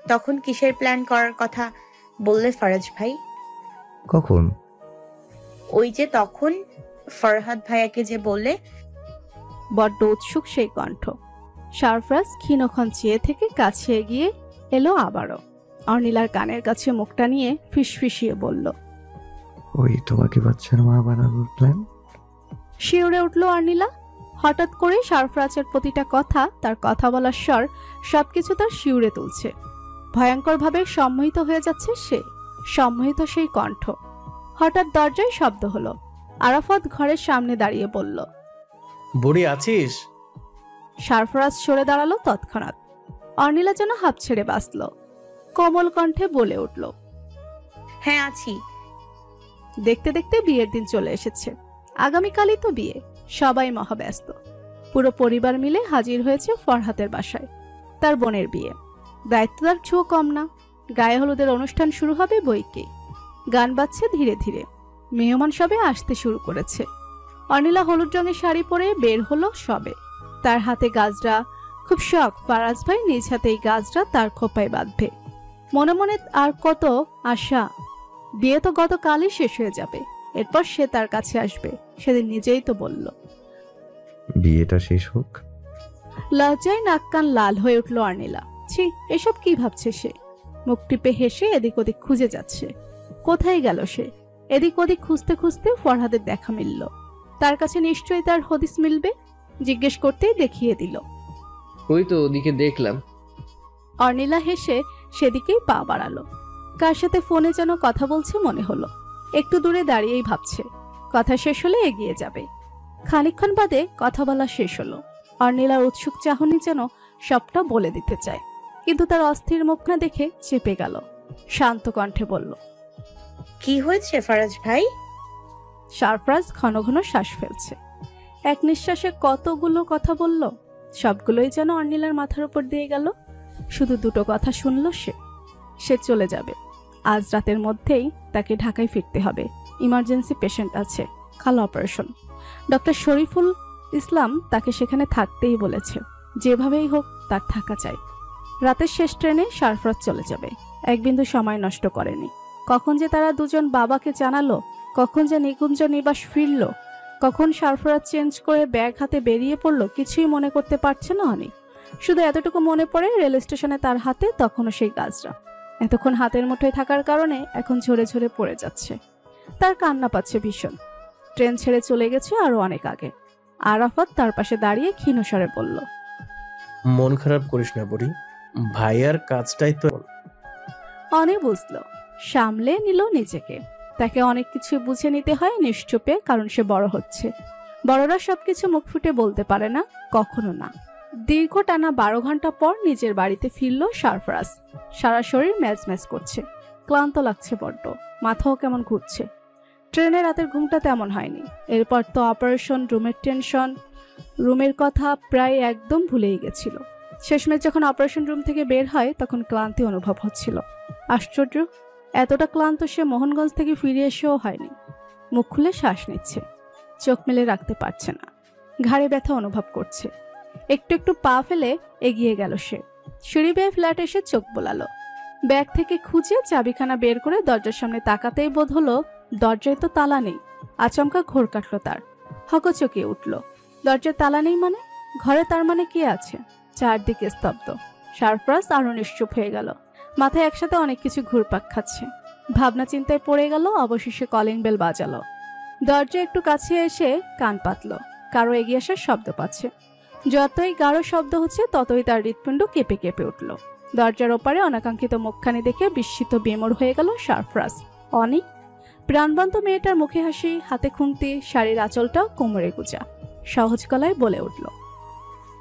তখন কিসের প্ল্যান করার কথা বললে ফারাজ ভাই? কখন? ওই যে তখন ফরহাদ ভাইয়াকে যে বললে। বড্ড উৎসুক সেই কণ্ঠ। সারফরাজ ক্ষীণক্ষণ চেয়ে থেকে কাছে এগিয়ে এলো আবারও। অর্নিলার কানের কাছে মুখটা নিয়ে ফিসফিসিয়ে বলল, ওই তোমাকে বাচ্চার মা বানানোর প্ল্যান? শিউরে উঠল অর্নিলা। হঠাৎ করে সারফরাজের প্রতিটা কথা, তার কথা বলার স্বর, সবকিছু তার শিউরে তুলছে। ভয়ঙ্করভাবে সম্মোহিত হয়ে যাচ্ছে সে, সম্মোহিত সেই কণ্ঠ। হঠাৎ দরজায় শব্দ হলো। আরাফাত ঘরের সামনে দাঁড়িয়ে বলল, বুড়ি আছিস? সারফরাজ সরে দাঁড়ালো তৎক্ষণাৎ। অর্নিলা যেন হাঁপ ছেড়ে বাঁচল। কোমল কণ্ঠে বলে উঠল, হ্যাঁ আছি। দেখতে দেখতে বিয়ের দিন চলে এসেছে। আগামীকালই তো বিয়ে। সবাই মহাব্যস্ত। পুরো পরিবার মিলে হাজির হয়েছে ফরহাতের বাসায়। তার বোনের বিয়ে। দায়িত্ব তার ছো কম না। গায়ে হলুদের অনুষ্ঠান শুরু হবে বইকে। গান বাজছে ধীরে ধীরে। মেহমান সবে আসতে শুরু করেছে। অর্নিলা হলুদ রঙের শাড়ি পরে বের হলো সবে। তার হাতে গাজরা। খুব শখ ফারাজ ভাই নিজ হাতে এই গাজরা তার খোপায় বাঁধবে। মনে মনে আর কত আশা। বিয়ে তো গতকালই শেষ হয়ে যাবে। এরপর সে তার কাছে আসবে। সেদিন নিজেই তো বলল। বিয়েটা শেষ হোক। লজ্জায় নাক কান লাল হয়ে উঠল অর্নিলা। ছি, এসব কি ভাবছে সে? মুখ টিপে হেসে এদিক ওদিক খুঁজে যাচ্ছে। কোথায় গেল সে? এদিক ওদিক খুঁজতে খুঁজতে ফরহাদের দেখা মিলল। তার কাছে নিশ্চয়ই তার হদিস মিলবে। জিজ্ঞেস করতেই দেখিয়ে দিল। ওই তো ওদিকে দেখলাম। অর্নিলা হেসে সেদিকেই পা বাড়ালো। কার সাথে ফোনে যেন কথা বলছে মনে হলো। একটু দূরে দাঁড়িয়েই ভাবছে। কথা শেষ হলে এগিয়ে যাবে। খানিকক্ষণ বাদে কথা বলা শেষ হলো। অর্নিলার উৎসুক চাহনি যেন সবটা বলে দিতে চায়, কিন্তু তার অস্থির মুখ না দেখে চেপে গেল। শান্ত কণ্ঠে বলল, কি হয়েছে ফারাজ ভাই? সারফরাজ ঘন ঘন শ্বাস ফেলছে। এক নিঃশ্বাসে কতগুলো কথা বলল। সবগুলোই যেন অর্নিলার মাথার উপর দিয়ে গেল। শুধু দুটো কথা শুনল সে। সে চলে যাবে। আজ রাতের মধ্যেই তাকে ঢাকায় ফিরতে হবে। ইমার্জেন্সি পেশেন্ট আছে, কাল অপারেশন। ডক্টর শরীফুল ইসলাম তাকে সেখানে থাকতেই বলেছে। যেভাবেই হোক তার থাকা চাই। রাতের শেষ ট্রেনে সারফরাজ চলে যাবে। এক বিন্দু সময় নষ্ট করেনি। কখন যে তারা দুজন বাবাকে জানালো, কখন যে নিকুঞ্জ নিবাস ফিরল, কখন সারফরাজ চেঞ্জ করে ব্যাগ হাতে বেরিয়ে পড়ল, কিছুই মনে করতে পারছে না অনেক। শুধু এতটুকু মনে পড়ে রেল স্টেশনে তার হাতে তখনও সেই গাছটা। এতক্ষণ হাতের মুঠোয় থাকার কারণে এখন ঝরে ঝরে পড়ে যাচ্ছে। তার কান্না পাচ্ছে ভীষণ। ট্রেন ছেড়ে চলে গেছে আরো অনেক আগে। আরাফাত তার পাশে দাঁড়িয়ে ক্ষীণস্বরে বলল, মন খারাপ করিস না বুড়ি, ভাইয়ার কাজটাই তো। অনেক বুঝলো, সামলে নিল নিজেকে। তাকে অনেক কিছু বুঝে নিতে হয় নিশ্চুপে, কারণ সে বড় হচ্ছে। বড়রা সবকিছু মুখ ফুটে বলতে পারে না, কখনো না। দীর্ঘ টানা 12 ঘন্টা পর নিজের বাড়িতে ফিরল সারফরাজ। সারা শরীর ম্যাজ ম্যাজ করছে। ক্লান্ত লাগছে বড্ড। মাথাও কেমন ঘুরছে। ট্রেনে রাতের ঘুমটা তেমন হয়নি। এরপর তো অপারেশন, রুমের টেনশন। রুমের কথা প্রায় একদম ভুলেই গেছিল। শেষমেশ যখন অপারেশন রুম থেকে বের হয় তখন ক্লান্তি অনুভব হচ্ছিল। আশ্চর্য, এতটা ক্লান্ত সে মোহনগঞ্জ থেকে ফিরে এসেও হয়নি। মুখ খুলে শ্বাস নিচ্ছে। চোখ মেলে রাখতে পারছে না। ঘাড়ে ব্যথা অনুভব করছে। একটু একটু পা ফেলে এগিয়ে গেল সে। সিঁড়ি বেয়ে ফ্ল্যাট এসে চোখ বোলালো। ব্যাগ থেকে খুঁজে চাবিখানা বের করে দরজার সামনে তাকাতেই বোধ হলো দরজায় তো তালা নেই। আচমকা ঘোর কাটল তার। হকচকিয়ে উঠল। দরজায় তালা নেই মানে? ঘরে তার মানে কে আছে? চারদিকে স্তব্ধ। সারফরাজ আরো নিশ্চুপ হয়ে গেল। মাথায় একসাথে অনেক কিছু ঘুরপাক খাচ্ছে। ভাবনা চিন্তায় পড়ে গেল। অবশেষে কলিং বেল বাজালো। দরজা একটু কাছে এসে কান পাতল। কারো এগিয়ে আসার শব্দ পাচ্ছে। যতই গাঢ় শব্দ হচ্ছে ততই তার হৃৎপিণ্ড কেঁপে কেঁপে উঠল। দরজার ওপারে অনাকাঙ্ক্ষিত মুখখানি দেখে বিস্মিত বিমূঢ় হয়ে গেল সারফরাজ। অনি, প্রাণবন্ত মেয়েটার মুখে হাসি, হাতে খুন্তি, শাড়ির আঁচলটা কোমরে গুজা। সহজ গলায় বলে উঠল,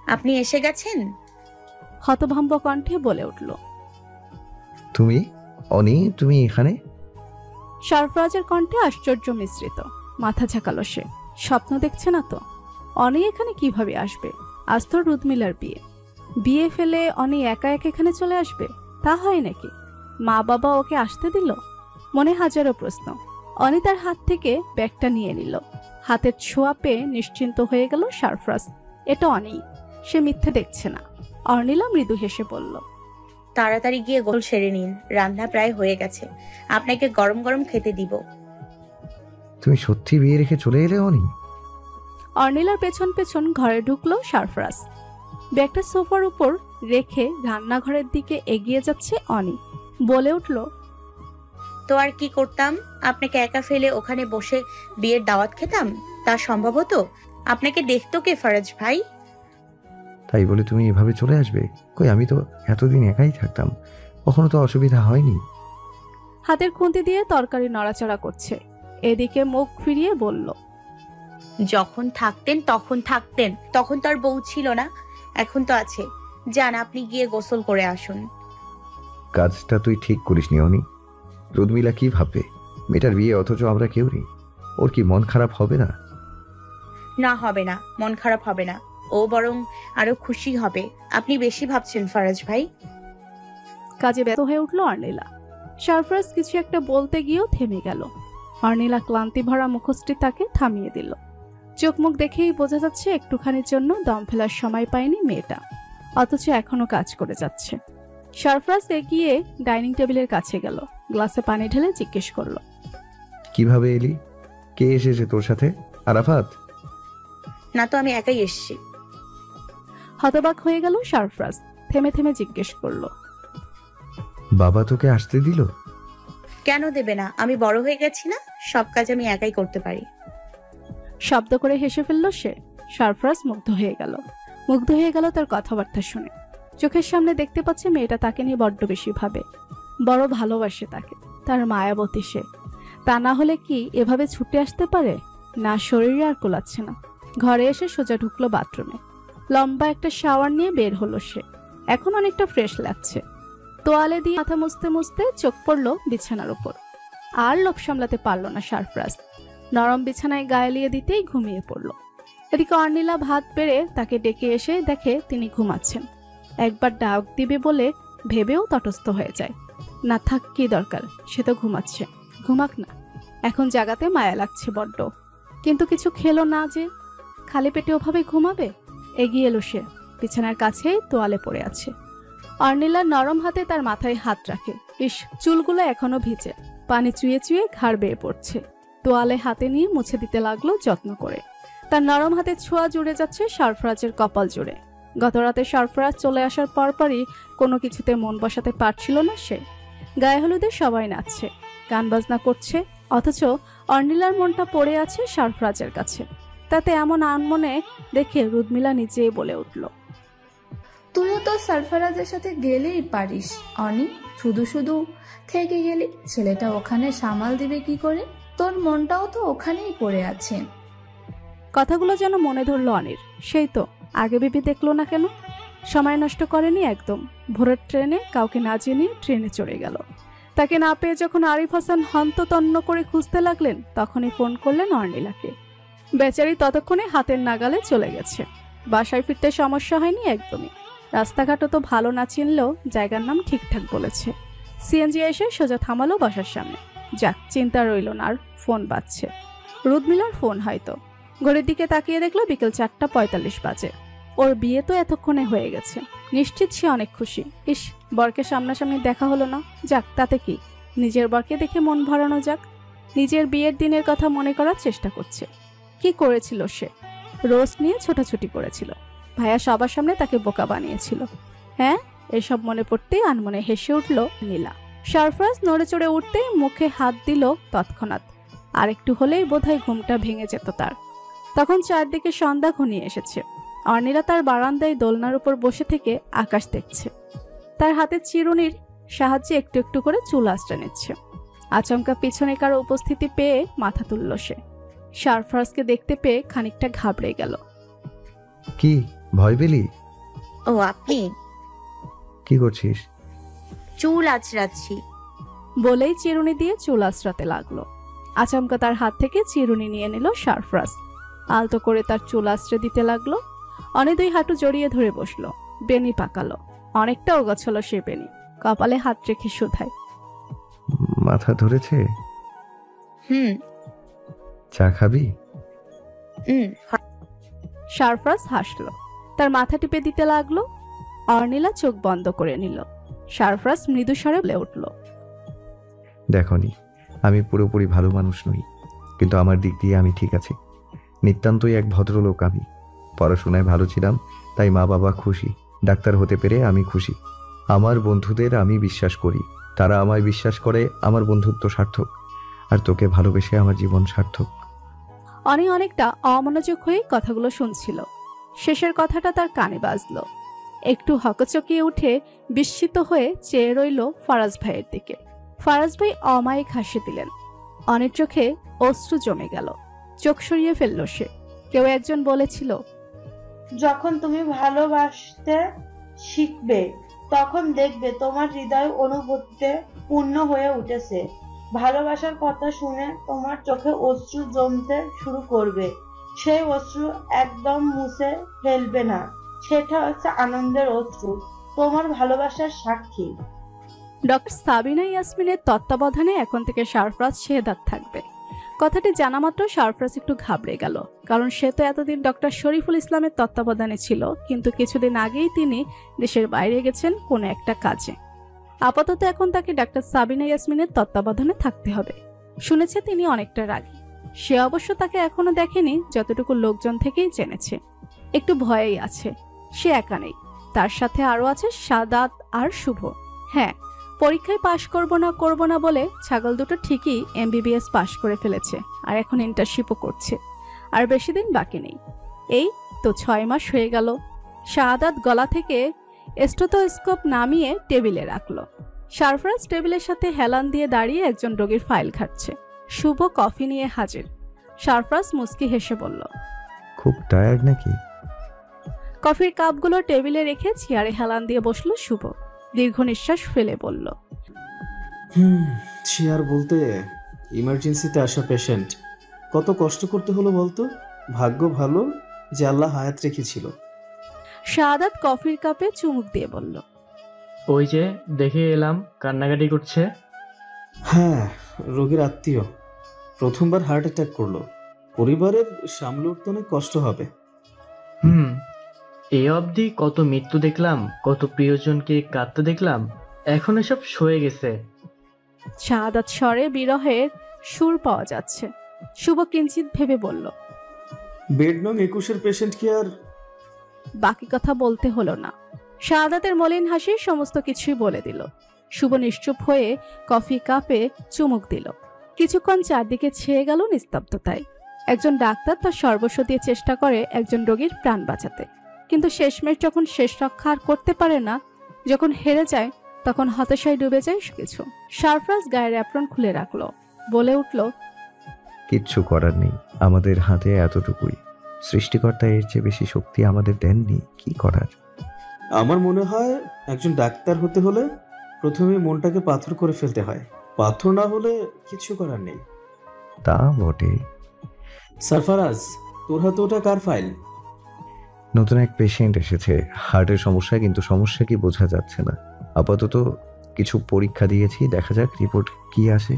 আপনি এসে গেছেন? হতভম্ব কণ্ঠে বলে উঠল, তুমি? অনি, তুমি এখানে? সারফরাজের কণ্ঠে আশ্চর্য মিশ্রিত। মাথা ঝাঁকালো সে। স্বপ্ন দেখছে না তো? অনি এখানে কিভাবে আসবে? আজ তো রুদমিলার বিয়ে। বিয়ে ফেলে অনি একা একা এখানে চলে আসবে? তা হয় নাকি? মা বাবা ওকে আসতে দিল? মনে হাজারো প্রশ্ন। অনি তার হাত থেকে ব্যাগটা নিয়ে নিল। হাতের ছোঁয়া পেয়ে নিশ্চিন্ত হয়ে গেল সারফরাজ। এটা অনি, সে মিথ্যে দেখছে না। অর্নিলা মৃদু হেসে বলল, তাড়াতাড়ি গিয়ে গোল সেরে নিন, রান্না প্রায় হয়ে গেছে, আপনাকে গরম গরম খেতে দিব। তুমি সত্যি বিয়ে রেখে চলে এলে অনি? অর্নিলার পেছন পেছন ঘরে ঢুকলো সারফরাজ। ব্যাগটা সোফার উপর রেখে রান্নাঘরের দিকে এগিয়ে যাচ্ছে অনি। বলে উঠল, তো আর কি করতাম, আপনাকে একা ফেলে ওখানে বসে বিয়ের দাওয়াত খেতাম? তা সম্ভব হতো? আপনাকে দেখতো কে ফারাজ ভাই? তাই বলে তুমি এভাবে চলে আসবে? কই, আমি তো এতদিন একাই থাকতাম, কখনো তো অসুবিধা হয়নি। হাতের খুন্তি দিয়ে তরকারি নড়াচড়া করছে। এদিকে মুখ ফিরিয়ে বলল, যখন থাকতেন তখন তো আর বউ ছিল না, এখন তো আছে। যান, আপনি গিয়ে গোসল করে আসুন। কাজটা তুই ঠিক করিসনি অনি। রুদমিলা কি ভাববে? মেয়েটার বিয়ে, অথচ আমরা কেউ নেই। ওর কি মন খারাপ হবে না? না, হবে না, মন খারাপ হবে না, ও বরং আরো খুশি হবে। আপনি বেশি ভাবছেন ফারাজ ভাই। কাজে ব্যস্ত হয়ে উঠল অর্নিলা। সারফরাজ কিছু একটা বলতে গিয়েও থেমে গেল। অর্নিলা ক্লান্তি ভরা মুখশ্রী তাকে থামিয়ে দিল। চোখ মুখ দেখেই বোঝা যাচ্ছে একটুখানির জন্য দম ফেলার সময় পায়নি মেয়েটা, অথচ এখনো কাজ করে যাচ্ছে। সারফরাজ এগিয়ে ডাইনিং টেবিলের কাছে গেল, গ্লাসে পানি ঢেলে জিজ্ঞেস করলো, কিভাবে এলি? কে এসেছে তোর সাথে? আরাফাত? না তো, আমি একাই এসেছি। হতবাক হয়ে গেল সারফরাজ। থেমে থেমে জিজ্ঞেস করলো, বাবা তোকে আসতে দিল? কেন দেবে না? আমি বড় হয়ে গেছি না, সব কাজ আমি একাই করতে পারি। শব্দ করে হেসে ফেলল সে। সারফরাজ মুগ্ধ হয়ে গেল তার কথাবার্তা শুনে। চোখের সামনে দেখতে পাচ্ছে মেয়েটা তাকে নিয়ে বড্ড বেশি ভাবে, বড় ভালোবাসে তাকে। তার মায়াবতী সে। তা না হলে কি এভাবে ছুটে আসতে পারে? না, শরীরে আর কোলাচ্ছে না। ঘরে এসে সোজা ঢুকলো বাথরুমে। লম্বা একটা শাওয়ার নিয়ে বের হলো সে। এখন অনেকটা ফ্রেশ লাগছে। তোয়ালে দিয়ে মাথা মুছতে মুছতে চোখ পড়লো বিছানার উপর। আর লোভ সামলাতে পারলো না সারফরাজ। নরম বিছানায় গায়ে লিয়ে দিতেই ঘুমিয়ে পড়ল। এদিকে অর্নিলা ভাত বেড়ে তাকে ডেকে এসে দেখে তিনি ঘুমাচ্ছেন। একবার ডাক দিবে বলে ভেবেও তটস্থ হয়ে যায়। না থাক, কি দরকার, সে তো ঘুমাচ্ছে, ঘুমাক না। এখন জাগাতে মায়া লাগছে বড্ড। কিন্তু কিছু খেলো না যে, খালি পেটে ওভাবে ঘুমাবে? এগিয়ে এলো সে। বিছানার কাছেই তোয়ালে পড়ে আছে। অর্নিলা নরম হাতে তার মাথায় হাত রাখে। ইস, চুলগুলো এখনো ভিজে, পানি চুয়ে চুয়ে ঘাড় বেয়ে পড়ছে। তোয়ালে হাতে নিয়ে মুছে দিতে লাগলো যত্ন করে। তার নরম হাতে ছোঁয়া জুড়ে যাচ্ছে সারফরাজের কপাল জুড়ে। গত রাতে সারফরাজ চলে আসার পরপরই কোনো কিছুতে মন বসাতে পারছিল না সে। গায়ে হলুদে সবাই নাচছে, গান বাজনা করছে, অথচ অর্নিলার মনটা পড়ে আছে সারফরাজের কাছে। তাতে এমন আনমনে দেখে রুদমিলা নিজেই বলে উঠল, তুইও তো সারফরাজের সাথে গেলেই পারিস অনি, শুধু শুধু থেকে গেলি। ছেলেটা ওখানে সামাল দিবে কি করে? তোর মনটাও তো ওখানেই পড়ে আছে। কথাগুলো যেন মনে ধরল অনির। সেই তো আগে ভেবে দেখলো না কেন? সময় নষ্ট করেনি একদম। ভোরের ট্রেনে কাউকে না জেনে ট্রেনে চড়ে গেল। তাকে না পেয়ে যখন আরিফ হাসান হন্ততন্ন করে খুঁজতে লাগলেন, তখনই ফোন করলেন অর্নিলাকে। বেচারি ততক্ষণে হাতের নাগালে চলে গেছে। বাসায় ফিরতে সমস্যা হয়নি একদমই। রাস্তাঘাটও তো ভালো না চিনলেও জায়গার নাম ঠিকঠাক বলেছে। সিএনজি এসে সোজা থামালো বাসার সামনে। যাক, চিন্তা রইল না আর। ফোন বাজছে, রুদমিলার ফোন হয়তো। ঘড়ির দিকে তাকিয়ে দেখলো বিকেল 4:45 বাজে। ওর বিয়ে তো এতক্ষণে হয়ে গেছে। নিশ্চিত সে অনেক খুশি। ইস, বরকে সামনাসামনি দেখা হলো না, যাক তাতে কি, নিজের বরকে দেখে মন ভরানো যাক। নিজের বিয়ের দিনের কথা মনে করার চেষ্টা করছে। কি করেছিল সে? রোজ নিয়ে ছোটাছুটি করেছিল। ভাইয়া সবার সামনে তাকে বোকা বানিয়েছিল। হ্যাঁ, এসব মনে পড়তেই আনমনে হেসে উঠল নীলা। সারফরাজ নড়ে চড়ে উঠতে মুখে হাত দিল তৎক্ষণাৎ। আর একটু হলেই বোধহয় ঘুমটা ভেঙে যেত তার। তখন চারদিকে সন্ধ্যা ঘনিয়ে এসেছে। অর্নিলা তার বারান্দায় দোলনার উপর বসে থেকে আকাশ দেখছে। তার হাতে চিরুনির সাহায্যে একটু একটু করে চুল আঁচড়ে নিচ্ছে। আচমকা পিছনে কারো উপস্থিতি পেয়ে মাথা তুলল সে। সারফরাজকে দেখতে পেয়ে খানিকটা ঘাবড়ে গেল। কি ভয় পেলি? ও, আপনি? কি করছিস? চুল আঁচড়াচ্ছি। বলেই চিরুনি দিয়ে চুল আঁচড়াতে লাগলো। আচমকা তার হাত থেকে চিরুনি নিয়ে নিল সারফরাজ। আলতো করে তার চুল আঁচড়ে দিতে লাগলো। অনেক দুই হাঁটু জড়িয়ে ধরে বসলো। বেনি পাকালো, অনেকটা ওগছলো সে বেনি। কপালে হাত রেখে শুধায়, মাথা ধরেছে? হুম। চা খাবি? সারফরাজ হাসলো, তার মাথা টিপে দিতে লাগলো। অর্নিলা চোখ বন্ধ করে নিল। সারফরাজ মৃদু স্বরে বলে উঠল, দেখনি, আমি পুরোপুরি ভালো মানুষ নই, কিন্তু আমার দিক দিয়ে আমি ঠিক আছি। নিতান্তই এক ভদ্রলোক আমি। পড়াশোনায় ভালো ছিলাম, তাই মা বাবা খুশি। ডাক্তার হতে পেরে আমি খুশি। আমার বন্ধুদের আমি বিশ্বাস করি, তারা আমায় বিশ্বাস করে। আমার বন্ধুত্ব সার্থক, আর তোকে ভালোবেসে আমার জীবন সার্থক। অনেকটা অমনোযোগ হয়ে কথাগুলো শুনছিল। শেষের কথাটা তার কানে বাজলো। একটু হকচকিয়ে উঠে বিস্মিত হয়ে চেয়ে রইল ফারাজ ভাইয়ের দিকে। ফারাজ ভাই অমায়িক হাসি দিলেন। অনেক চোখে অশ্রু জমে গেল। চোখ সরিয়ে ফেলল সে। কেউ একজন বলেছিল, যখন তুমি ভালোবাসতে শিখবে তখন দেখবে তোমার হৃদয় অনুভূতিতে পূর্ণ হয়ে উঠেছে। ভালোবাসার কথা শুনে তোমার চোখে অশ্রু জমতে শুরু করবে। সেই অশ্রু একদম মুছে ফেলবে না, সেটা হচ্ছে আনন্দের অশ্রু, তোমার ভালোবাসার সাক্ষী। ডক্টর সাবিনা ইয়াসমিনের তত্ত্বাবধানে এখন থেকে সারফরাজ শেহদাদ থাকবে। কথাটি জানা মাত্র সারফরাজ একটু ঘাবড়ে গেল, কারণ সে তো এতদিন ডক্টর শরীফুল ইসলামের তত্ত্বাবধানে ছিল, কিন্তু কিছুদিন আগেই তিনি দেশের বাইরে গেছেন কোনো একটা কাজে। আপাতত এখন তাকে ডাক্তার সাবিনা ইয়াসমিনের তত্ত্বাবধানে থাকতে হবে। শুনেছে তিনি অনেকটা রাগী। সে অবশ্য তাকে এখনো দেখেনি, যতটুকু লোকজন থেকেই জেনেছে। একটু ভয়েই আছে। সে একা নেই, তার সাথে আরো আছে সাদাত আর শুভ। হ্যাঁ, পরীক্ষায় পাশ করব না বলে ছাগল দুটো ঠিকই MBBS পাশ করে ফেলেছে, আর এখন ইন্টার্নশিপও করছে। আর বেশি দিন বাকি নেই। এই তো 6 মাস হয়ে গেল। সাদাত গলা থেকে স্টেথোস্কোপ নামিয়ে টেবিলে রাখলো। সারফরাজ টেবিলের সাথে হেলান দিয়ে দাঁড়িয়ে একজন রোগীর ফাইল ঘাটছে। শুভ কফি নিয়ে হাজির। সারফরাজ মুস্কি হেসে বলল, খুব টায়ার্ড নাকি? কফির কাপগুলো টেবিলে রেখে চেয়ারে হেলান দিয়ে বসলো শুভ। দীর্ঘ নিঃশ্বাস ফেলে বলল, চেয়ার বলতে ইমার্জেন্সিতে আসা পেশেন্ট। কত কষ্ট করতে হলো বলতো। ভাগ্য ভালো যে আল্লাহ হায়াত রেখেছিল। সাদাত কফির কাপে চুমুক দিয়ে বলল, ওই যে দেখে এলাম কান্নাকাটি করছে। হ্যাঁ, রোগীর আত্মীয়। প্রথমবার হার্ট অ্যাটাক করলো। পরিবারের সামলে উঠতে অনেক কষ্ট হবে। এ অবধি কত মৃত্যু দেখলাম, কত প্রিয়জনকে কাঁদতে দেখলাম, এখন এসব সয়ে গেছে। সাদাত স্বরে বিরহের সুর পাওয়া যাচ্ছে। শুভ কিঞ্চিত ভেবে বলল, বেড নং 21-এর পেশেন্ট কি আর। বাকি কথা বলতে হলো না। সাদাতের মলিন হাসি সমস্ত কিছুই বলে দিল। শুভ নিশ্চুপ হয়ে কফি কাপে চুমুক দিল। কিছুক্ষণ চারদিকে ছেয়ে গেল নিস্তব্ধতায়। একজন ডাক্তার তার সর্বস্ব দিয়ে চেষ্টা করে একজন রোগীর প্রাণ বাঁচাতে, কিন্তু শেষমেশ যখন শেষ রক্ষা আর করতে পারে না, যখন হেরে যায়, তখন হতাশায় ডুবে যায় কিছু। সারফরাজ গায়ের অ্যাপ্রন খুলে রাখলো। বলে উঠল, কিচ্ছু করার নেই, আমাদের হাতে এতটুকুই। সৃষ্টিকর্তা এর চেয়ে বেশি শক্তি আমাদের দেননি, কি করার। আমার মনে হয় একজন ডাক্তার হতে হলে প্রথমে মনটাকে পাথর করে ফেলতে হয়। পাথর না হলে কিছু করার নেই। তা বটে। সারফরাজ, তোর হাতে ওটা কার ফাইল? নতুন এক পেশেন্ট এসেছে, হার্টের সমস্যা, কিন্তু সমস্যা কি বোঝা যাচ্ছে না। আপাতত কিছু পরীক্ষা দিয়েছি, দেখা যাক রিপোর্ট কি আসে।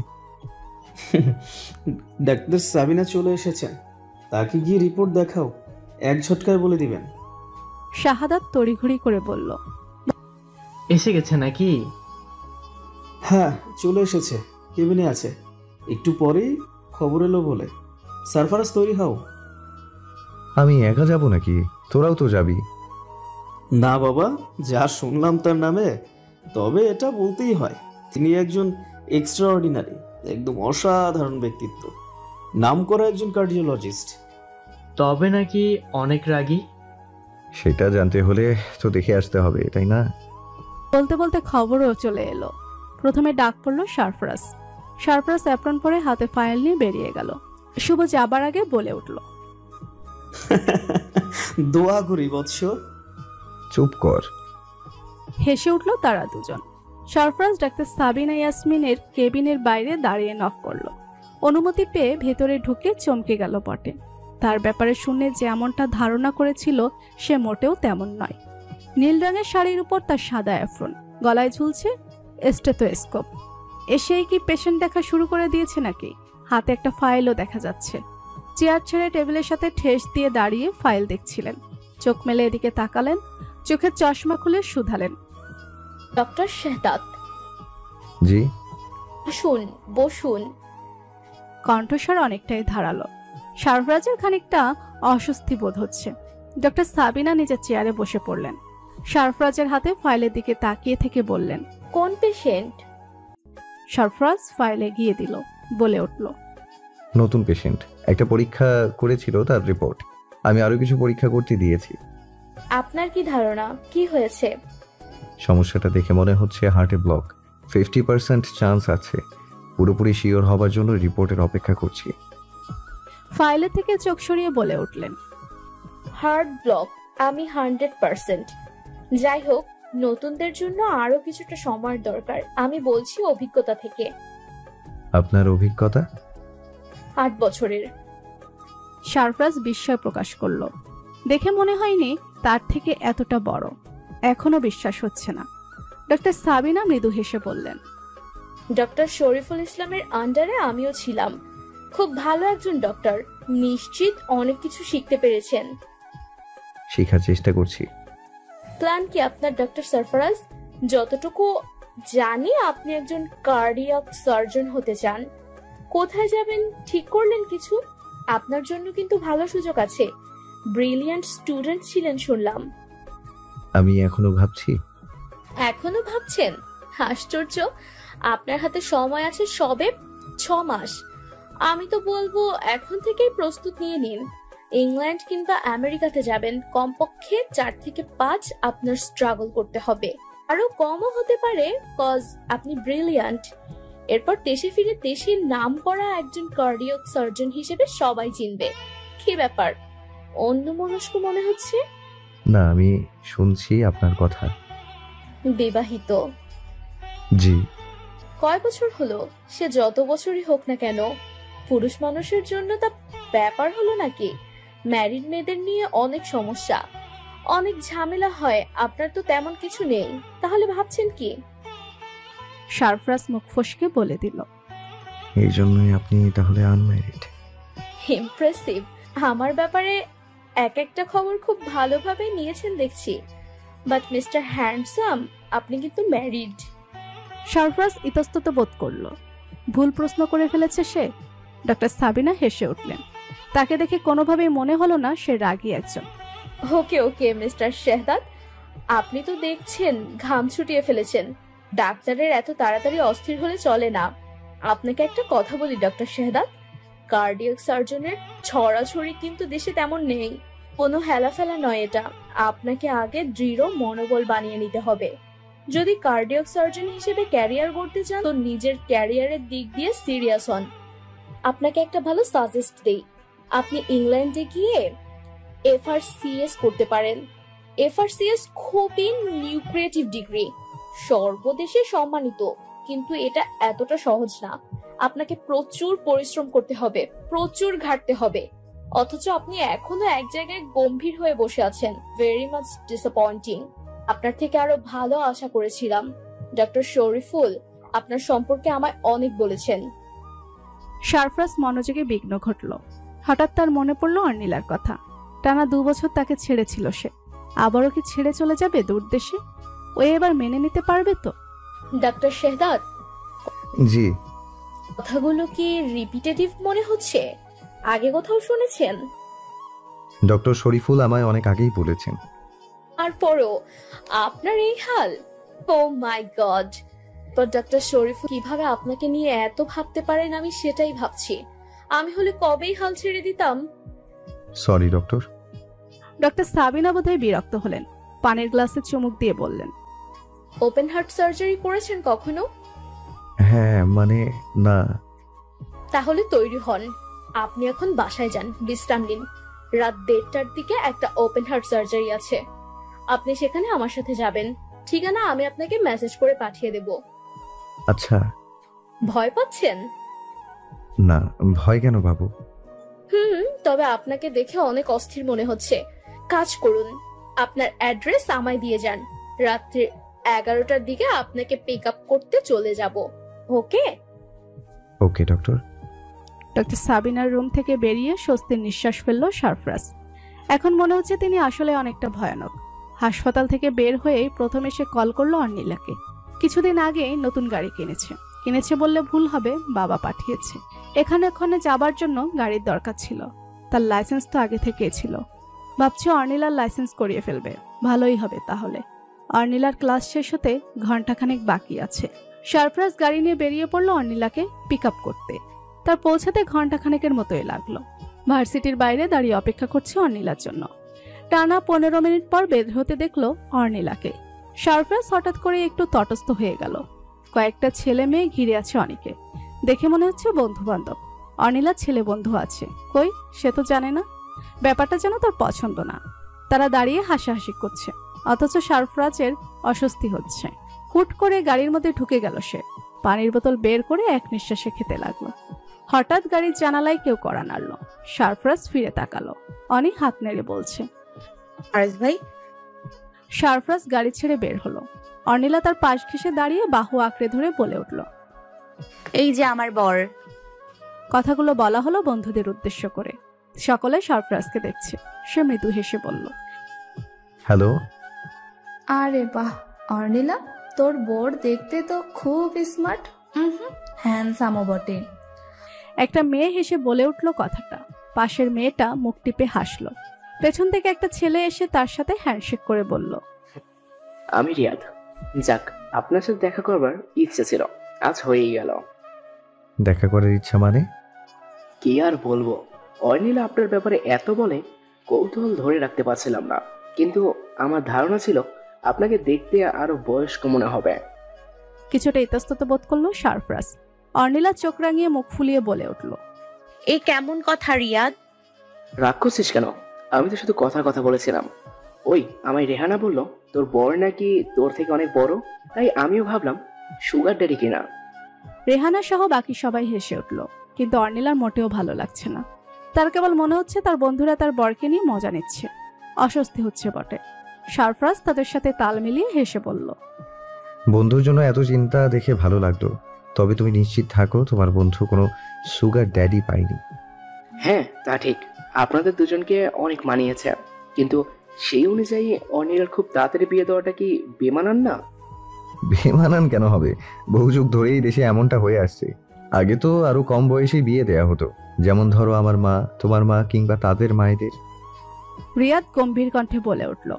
ডাক্তার সাবিনা চলে এসেছেন, তাকে গিয়ে রিপোর্ট দেখাও, এক ঝটকায় বলে দিবেন। শাহাদাত তড়িঘড়ি করে বলল, এসে গেছে নাকি? হ্যাঁ, চলে এসেছে, কেবিনে আছে। একটু পরেই খবর এলো বলে। সারফরাজ, তৈরি হও। আমি একা যাব নাকি? তোরাও তো যাবি। না বাবা, যা শুনলাম তার নামে, তবে এটা বলতেই হয়, তিনি একজন এক্সট্রাঅর্ডিনারি, একদম অসাধারণ ব্যক্তিত্ব, নামকরা একজন কার্ডিওলজিস্ট। তবে নাকি অনেক রাগী? সেটা জানতে হলে তো দেখে আসতে হবে, তাই না? বলতে বলতে খবরও চলে এলো। প্রথমে ডাক পড়লো সারফরাজ। সারফরাজ অ্যাপ্রন পরে হাতে ফাইল নিয়ে বেরিয়ে গেল। শুভ যাবার আগে বলে উঠল, দোয়া করি বৎস। চুপ কর। হেসে উঠল তারা দুজন। সারফরাজ ডাক্তার সাবিনা ইয়াসমিনের কেবিনের বাইরে দাঁড়িয়ে নক করলো। অনুমতি পেয়ে ভেতরে ঢুকে চমকে গেল বটে। তার ব্যাপারে শুনে যেমনটা ধারণা করেছিল সে মোটেও তেমন নয়। নীল রঙের শাড়ির উপর তার সাদা অ্যাফ্রন, গলায় ঝুলছে স্টেথোস্কোপ। এসেই কি পেশেন্ট দেখা শুরু করে দিয়েছে নাকি? হাতে একটা ফাইলও দেখা যাচ্ছে। চেয়ার ছেড়ে টেবিলের সাথে ঠেস দিয়ে দাঁড়িয়ে ফাইল দেখছিলেন। চোখ মেলে এদিকে তাকালেন, চোখের চশমা খুলে শুধালেন, ডক্টর শেহদাত, জি। বসুন বসুন। কণ্ঠস্বর অনেকটাই ধারালো। সারফরাজের খানিকটা অস্বস্তি বোধ হচ্ছে। ডক্টর সাবিনা নিজের চেয়ারে বসে পড়লেন। সারফরাজের হাতে ফাইলের দিকে তাকিয়ে থেকে বললেন, কোন পেশেন্ট? সারফরাজ ফাইলে গিয়ে দিল, বলে উঠল, নতুন পেশেন্ট, একটা পরীক্ষা করেছিল তার রিপোর্ট। আমি আরো কিছু পরীক্ষা করতে দিয়েছি। আপনার কি ধারণা কি হয়েছে? সমস্যাটা দেখে মনে হচ্ছে হার্টে ব্লক। 50% চান্স আছে। পুরোপুরি শিওর হবার জন্য রিপোর্টের অপেক্ষা করছি। ফাইলে থেকে চোখ সরিয়ে বলে উঠলেন, হার্ট ব্লক, আমি 100%। যাই হোক, নতুনদের জন্য আরো কিছুটা সময়ের দরকার। আমি বলছি অভিজ্ঞতা থেকে। আপনার অভিজ্ঞতা? 8 বছরের। সারফরাজ বিস্ময় প্রকাশ করল। দেখে মনে হয়নি তার থেকে এতটা বড়। এখনো বিশ্বাস হচ্ছে না। ডক্টর সাবিনা মৃদু হেসে বললেন, ডক্টর শরীফুল ইসলামের আন্ডারে আমিও ছিলাম। খুব ভালো একজন ডক্টর। নিশ্চিত অনেক কিছু শিখতে পেরেছেন। শেখার চেষ্টা করছি। প্ল্যান কি আপনার ডক্টর সরফরাজ? যতটুকু জানি আপনি একজন কার্ডিয়াক সার্জন হতে চান। কোথায় যাবেন ঠিক করলেন কিছু? আপনার জন্য কিন্তু ভালো সুযোগ আছে। ব্রিলিয়ান্ট স্টুডেন্ট ছিলেন শুনলাম। আমি এখনো ভাবছি। এখনো ভাবছেন? আশ্চর্য। আপনার হাতে সময় আছে সবে 6 মাস। আমি তো বলবো এখন থেকেই প্রস্তুত নিয়ে নিন। ইংল্যান্ড কিংবা আমেরিকাতে যাবেন, কমপক্ষে 4 থেকে 5 আপনার স্ট্রাগল করতে হবে। আরো কমও হতে পারে, কজ আপনি ব্রিলিয়ান্ট। এরপর দেশে ফিরে দেশের নাম করা একজন কার্ডিয়াক সার্জন হিসেবে সবাই চিনবে। কি ব্যাপার, অন্যমনস্ক মনে হচ্ছে? না, আমি শুনছি আপনার কথা। বিবাহিত? জি। কয় বছর হলো? সে যত বছরই হোক না কেন, পুরুষ মানুষের জন্য তা ব্যাপার হলো নাকি? ম্যারিড মেয়েদের নিয়ে অনেক সমস্যা, অনেক ঝামেলা হয়। আপনার তো তেমন কিছু নেই, তাহলে ভাবছেন কি? সারফরাজ মুখ ফসকে বলে দিল, এই জন্যই আপনি তাহলে আনম্যারিড। ইমপ্রেসিভ। আমার ব্যাপারে এক একটা খবর খুব ভালোভাবে নিয়েছেন দেখছি। বাট মিস্টার হ্যান্ডসাম, আপনি কিন্তু ম্যারিড। সারফরাজ ইতস্তত বোধ করল। ভুল প্রশ্ন করে ফেলেছে সে। ডক্টর সাবিনা হেসে উঠলেন। তাকে দেখে কোনোভাবেই মনে হলো না সে রাগী একজন। ওকে ওকে মিস্টার শেহদাত, আপনি তো দেখছেন ঘাম ছুটিয়ে ফেলেছেন। ডাক্তারের এত তাড়াতাড়ি অস্থির হলে চলে না। আপনাকে একটা কথা বলি ডক্টর শেহদাত, কার্ডিয়াক সার্জনের ছড়াছড়ি কিন্তু দেশে তেমন নেই। কোনো হেলাফেলা নয় এটা। আপনাকে আগে দৃঢ় মনোবল বানিয়ে নিতে হবে। যদি কার্ডিয়াক সার্জন হিসেবে ক্যারিয়ার গড়তে চান, তো নিজের ক্যারিয়ারের দিক দিয়ে সিরিয়াস হন। আপনাকে একটা ভালো সাজেস্ট দেই, আপনি ইংল্যান্ডে গিয়ে FRCS করতে পারেন। FRCS খুবই নিউক্রিয়েটিভ ডিগ্রি, সর্বদেশে সম্মানিত। কিন্তু এটা এতটা সহজ না। আপনাকে প্রচুর পরিশ্রম করতে হবে, প্রচুর ঘাটতে হবে। অথচ আপনি এখনো এক জায়গায় গম্ভীর হয়ে বসে আছেন। Very much disappointing. আপনার থেকে আরো ভালো আশা করেছিলাম। ডক্টর শরীফুল আপনার সম্পর্কে আমায় অনেক বলেছেন। সারফরাজ মনোযোগে বিঘ্ন ঘটল। হঠাৎ তার মনে পড়ল অর্নিলার কথা। টানা 2 বছর তাকে ছেড়েছিল সে। আবারও কি ছেড়ে চলে যাবে দূর দেশে? ও এবার মেনে নিতে পারবে তো? ডক্টর শেহদাত, জি। কথাগুলো কি রিপিটেটিভ মনে হচ্ছে? আগে কোথাও শুনেছেন? ডক্টর শরীফুল আমায় অনেক আগেই বলেছেন। তারপরও আপনার এই হাল? ও মাই গড। তো ডক্টর শরীফুল কিভাবে আপনাকে নিয়ে এত ভাবতে পারেন, আমি সেটাই ভাবছি। আমি হলে কবেই হাল ছেড়ে দিতাম। Sorry doctor. ডক্টর সাবিনা বোধহয় বিরক্ত হলেন। পানির গ্লাসে চুমুক দিয়ে বললেন, ওপেন হার্ট সার্জারি করেছেন কখনো? হ্যাঁ, মানে না। তাহলে তৈরি হন। আপনি এখন বাসায় যান, বিশ্রাম নিন। রাত 1:30টার দিকে একটা ওপেন হার্ট সার্জারি আছে। আপনি সেখানে আমার সাথে যাবেন। ঠিকানা আমি আপনাকে মেসেজ করে পাঠিয়ে দেব। আচ্ছা। ভয় পাচ্ছেন? না, ভয় কেন বাবু? তবে আপনাকে দেখে অনেক অস্থির মনে হচ্ছে। কাজ করুন, আপনার অ্যাড্রেস আমায় দিয়ে যান। রাত্রে 11টার দিকে আপনাকে পিক আপ করতে চলে যাব। ওকে? ওকে ডক্টর। ডক্টর সাবিনার রুম থেকে বেরিয়ে স্বস্তির নিঃশ্বাস ফেলল সারফরাজ। এখন মনে হচ্ছে তিনি আসলে অনেকটা ভয়ানক। হাসপাতাল থেকে বের হয়েই প্রথমে সে কল করলো অর্নিলাকে। কিছুদিন আগে নতুন গাড়ি কিনেছে বললে ভুল হবে, বাবা পাঠিয়েছে। এখানে ওখানে যাবার জন্য গাড়ির দরকার ছিল। তার লাইসেন্স তো আগে থেকেই ছিল। ভাবছে অর্নিলার লাইসেন্স করিয়ে ফেলবে, ভালোই হবে তাহলে। অর্নিলার ক্লাস শেষ হতে ঘন্টাখানেক বাকি আছে। সারফরাজ গাড়ি নিয়ে বেরিয়ে পড়লো অর্নিলাকে পিক আপ করতে। তার পৌঁছাতে ঘন্টাখানেকের মতোই লাগলো। ভার্সিটির বাইরে দাঁড়িয়ে অপেক্ষা করছে অর্নিলার জন্য। টানা 15 মিনিট পর বের হতে দেখলো অর্নিলাকে। সারফরাজ হঠাৎ করে একটু তটস্থ হয়ে গেল। কয়েকটা ছেলে মেয়ে ঘিরে আছে অনিকে। দেখে মনে হচ্ছে বন্ধু বান্ধব। অর্নিলার ছেলে বন্ধু আছে, কই সে তো জানে না। ব্যাপারটা যেন তার পছন্দ না। তারা দাঁড়িয়ে হাসাহাসি করছে, অথচ সারফরাজের অস্বস্তি হচ্ছে। হুট করে গাড়ির মধ্যে ঢুকে গেল সে। পানির বোতল বের করে এক নিঃশ্বাসে খেতে লাগলো। হঠাৎ গাড়ির জানালায় কেউ কড়া নাড়ল। সারফরাজ ফিরে তাকালো। অনি হাত নেড়ে বলছে, ফারাজ ভাই। সারফরাজ গাড়ি ছেড়ে বের হলো। অর্নিলা তার পাশ ঘেঁষে দাঁড়িয়ে বাহু আঁকড়ে ধরে বলে উঠল, এই যে আমার বর। কথাগুলো বলা হলো বন্ধুদের উদ্দেশ্য করে। সকলে সারফরাজকে দেখছে। সে মৃদু হেসে বলল, হ্যালো। আরে বাহ অর্নিলা, তোর বোর দেখতে তো খুব স্মার্ট, হ্যান্ডসামও বটে। একটা মেয়ে হেসে বলে উঠল কথাটা। পাশের মেয়েটা মুখ টিপে হাসলো। পেছন থেকে একটা ছেলে এসে তার সাথে হ্যান্ডশেক করে বলল, আমি রিয়াদ। যাক, আপনার সাথে দেখা করবার ইচ্ছে ছিল, আজ হয়েই গেল। দেখা করার ইচ্ছা মানে? কি আর বলবো, অর্নিলা আপনার ব্যাপারে এত বলে কৌতূহল ধরে রাখতে পারছিলাম না। কিন্তু আমার ধারণা ছিল আপনাকে দেখতে আরো বয়স্ক মনে হবে। কিছুটা ইতস্তত বোধ করলো সারফরাজ। অর্নিলা চোখ রাঙিয়ে মুখ ফুলিয়ে বলে উঠল, এ কেমন কথা রিয়াদ? রাগ করছিস কেন? আমি তো শুধু কথা বলেছিলাম। ওই আমায় রেহানা বলল তোর বর নাকি তোর থেকে অনেক বড়, তাই আমিও ভাবলাম সুগার ড্যাডি কিনা। রেহানা সহ বাকি সবাই হেসে উঠল। কিন্তু অর্নিলার মোটেও ভালো লাগছে না। তার কেবল মনে হচ্ছে তার বন্ধুরা তার বরকে নিয়ে মজা নিচ্ছে। অস্বস্তি হচ্ছে বটে। সারফরাজ তাদের সাথে তাল মিলিয়ে হেসে বলল, বন্ধুর জন্য এত চিন্তা দেখে ভালো লাগলো। তবে তুমি নিশ্চিত থাকো তোমার বন্ধু কোনো সুগার ড্যাডি পায়নি। হ্যাঁ তা ঠিক, আপনাদের দুজনকে অনেক মানিয়েছে। কিন্তু সেই অনুযায়ী অর্নিলার খুব তাড়াতাড়ি বিয়ে দেওয়াটা কি বেমানান না? বেমানান কেন হবে? বহু যুগ ধরেই দেশে এমনটা হয়ে আসছে। আগে তো আরো কম বয়সেই বিয়ে দেয়া হতো, যেমন ধরো আমার মা, তোমার মা কিংবা তাদের মায়েদের। রিয়াদ গম্ভীর কণ্ঠে বলে উঠল,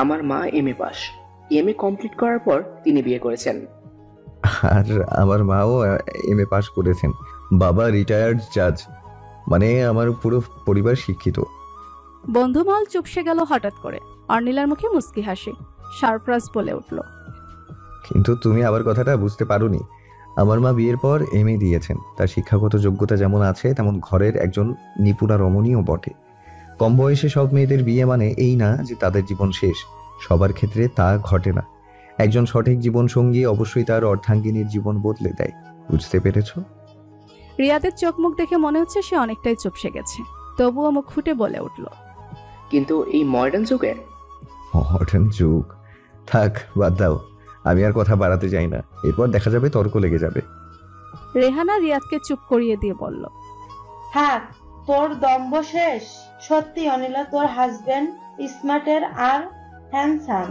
আমার মা এমএ পাস, এমএ কমপ্লিট করার পর তিনি বিয়ে করেছেন। আর আমার মাও এমএ পাস করেছেন। বাবা রিটায়ার্ড জাজ। মানে আমার পুরো পরিবার শিক্ষিত। বন্ধুমহল চুপসে গেল হঠাৎ করে। অর্নিলার মুখে মুস্কি হাসি। সারফরাজ বলে উঠল, কিন্তু তুমি আবার কথাটা বুঝতে পারোনি। আমার মা বিয়ের পর এমএ দিয়েছেন। তার শিক্ষাগত যোগ্যতা যেমন আছে, তেমন ঘরের একজন নিপুণা রমণীও বটে। কম বয়সে সব মেয়েদের বিয়ে মানে এই না যে তাদের জীবন শেষ। সবার ক্ষেত্রে তা ঘটে না। একজন সঠিক জীবন সঙ্গী অবশ্যই তার অর্ধাঙ্গিনীর জীবন বদলে দেয়। বুঝতে পেরেছো? রিয়াদের চোখ মুখ দেখে মনে হচ্ছে সে অনেকটাই চুপসে গেছে। তবুও মুখ ফুটে বলে উঠল, কিন্তু এই মডার্ন যুগে। মডার্ন যুগ থাক, বাদ দাও। আমি আর কথা বাড়াতে চাই না, এরপর দেখা যাবে তর্ক লেগে যাবে। রেহানা রিয়াদকে চুপ করিয়ে দিয়ে বলল, হ্যাঁ তোর দম্ভ শেষ। সত্যি অনিলা, তোর হাজবেন্ড স্মার্টের আর হ্যান্ডসাম,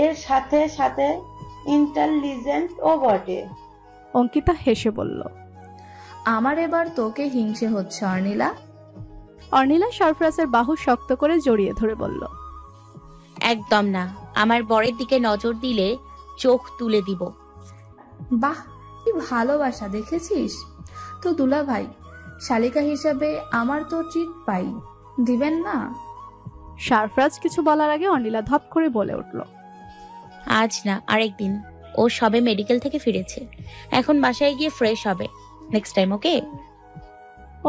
এর সাথে সাথে ইন্টেলিজেন্ট ও বটে। অঙ্কিতা হেসে বলল, আমার এবার তোকে হিংসে হচ্ছে অর্নিলা। অর্নিলা সারফরাজের বাহু শক্ত করে জড়িয়ে ধরে বলল, একদম না, আমার বরের দিকে নজর দিলে চোখ তুলে দিব। বাহ কি ভালোবাসা দেখেছিস তো দুলা ভাই, শালিকা হিসাবে আমার তো ট্রিট পাই, দিবেন না? সারফরাজ কিছু বলার আগে অর্নিলা ধপ করে বলে উঠল, আজ না, আরেকদিন। ও সবে মেডিকেল থেকে ফিরেছে, এখন বাসায় গিয়ে ফ্রেশ হবে। নেক্সট টাইম, ওকে?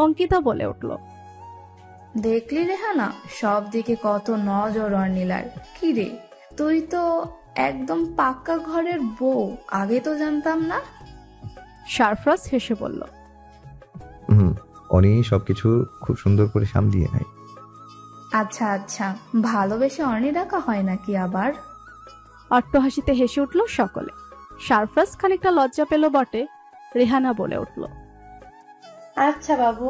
অঙ্কিতা বলে উঠল, দেখলি রেহানা, সব দিকে কত নজর অর্নিলার। কি রে, তুই তো একদম পাক্কা ঘরের বউ, আগে তো জানতাম না। সারফরাজ হেসে বলল, অনি সবকিছু খুব সুন্দর করে সামলিয়ে নেয়। আচ্ছা আচ্ছা, ভালোবেসে অর্নি ডাকা হয় নাকি আবার? অট্টহাসিতে হেসে উঠল সকলে। সারফরাজ খানিকটা লজ্জা পেল বটে। রেহানা বলে উঠল, আচ্ছা বাবু,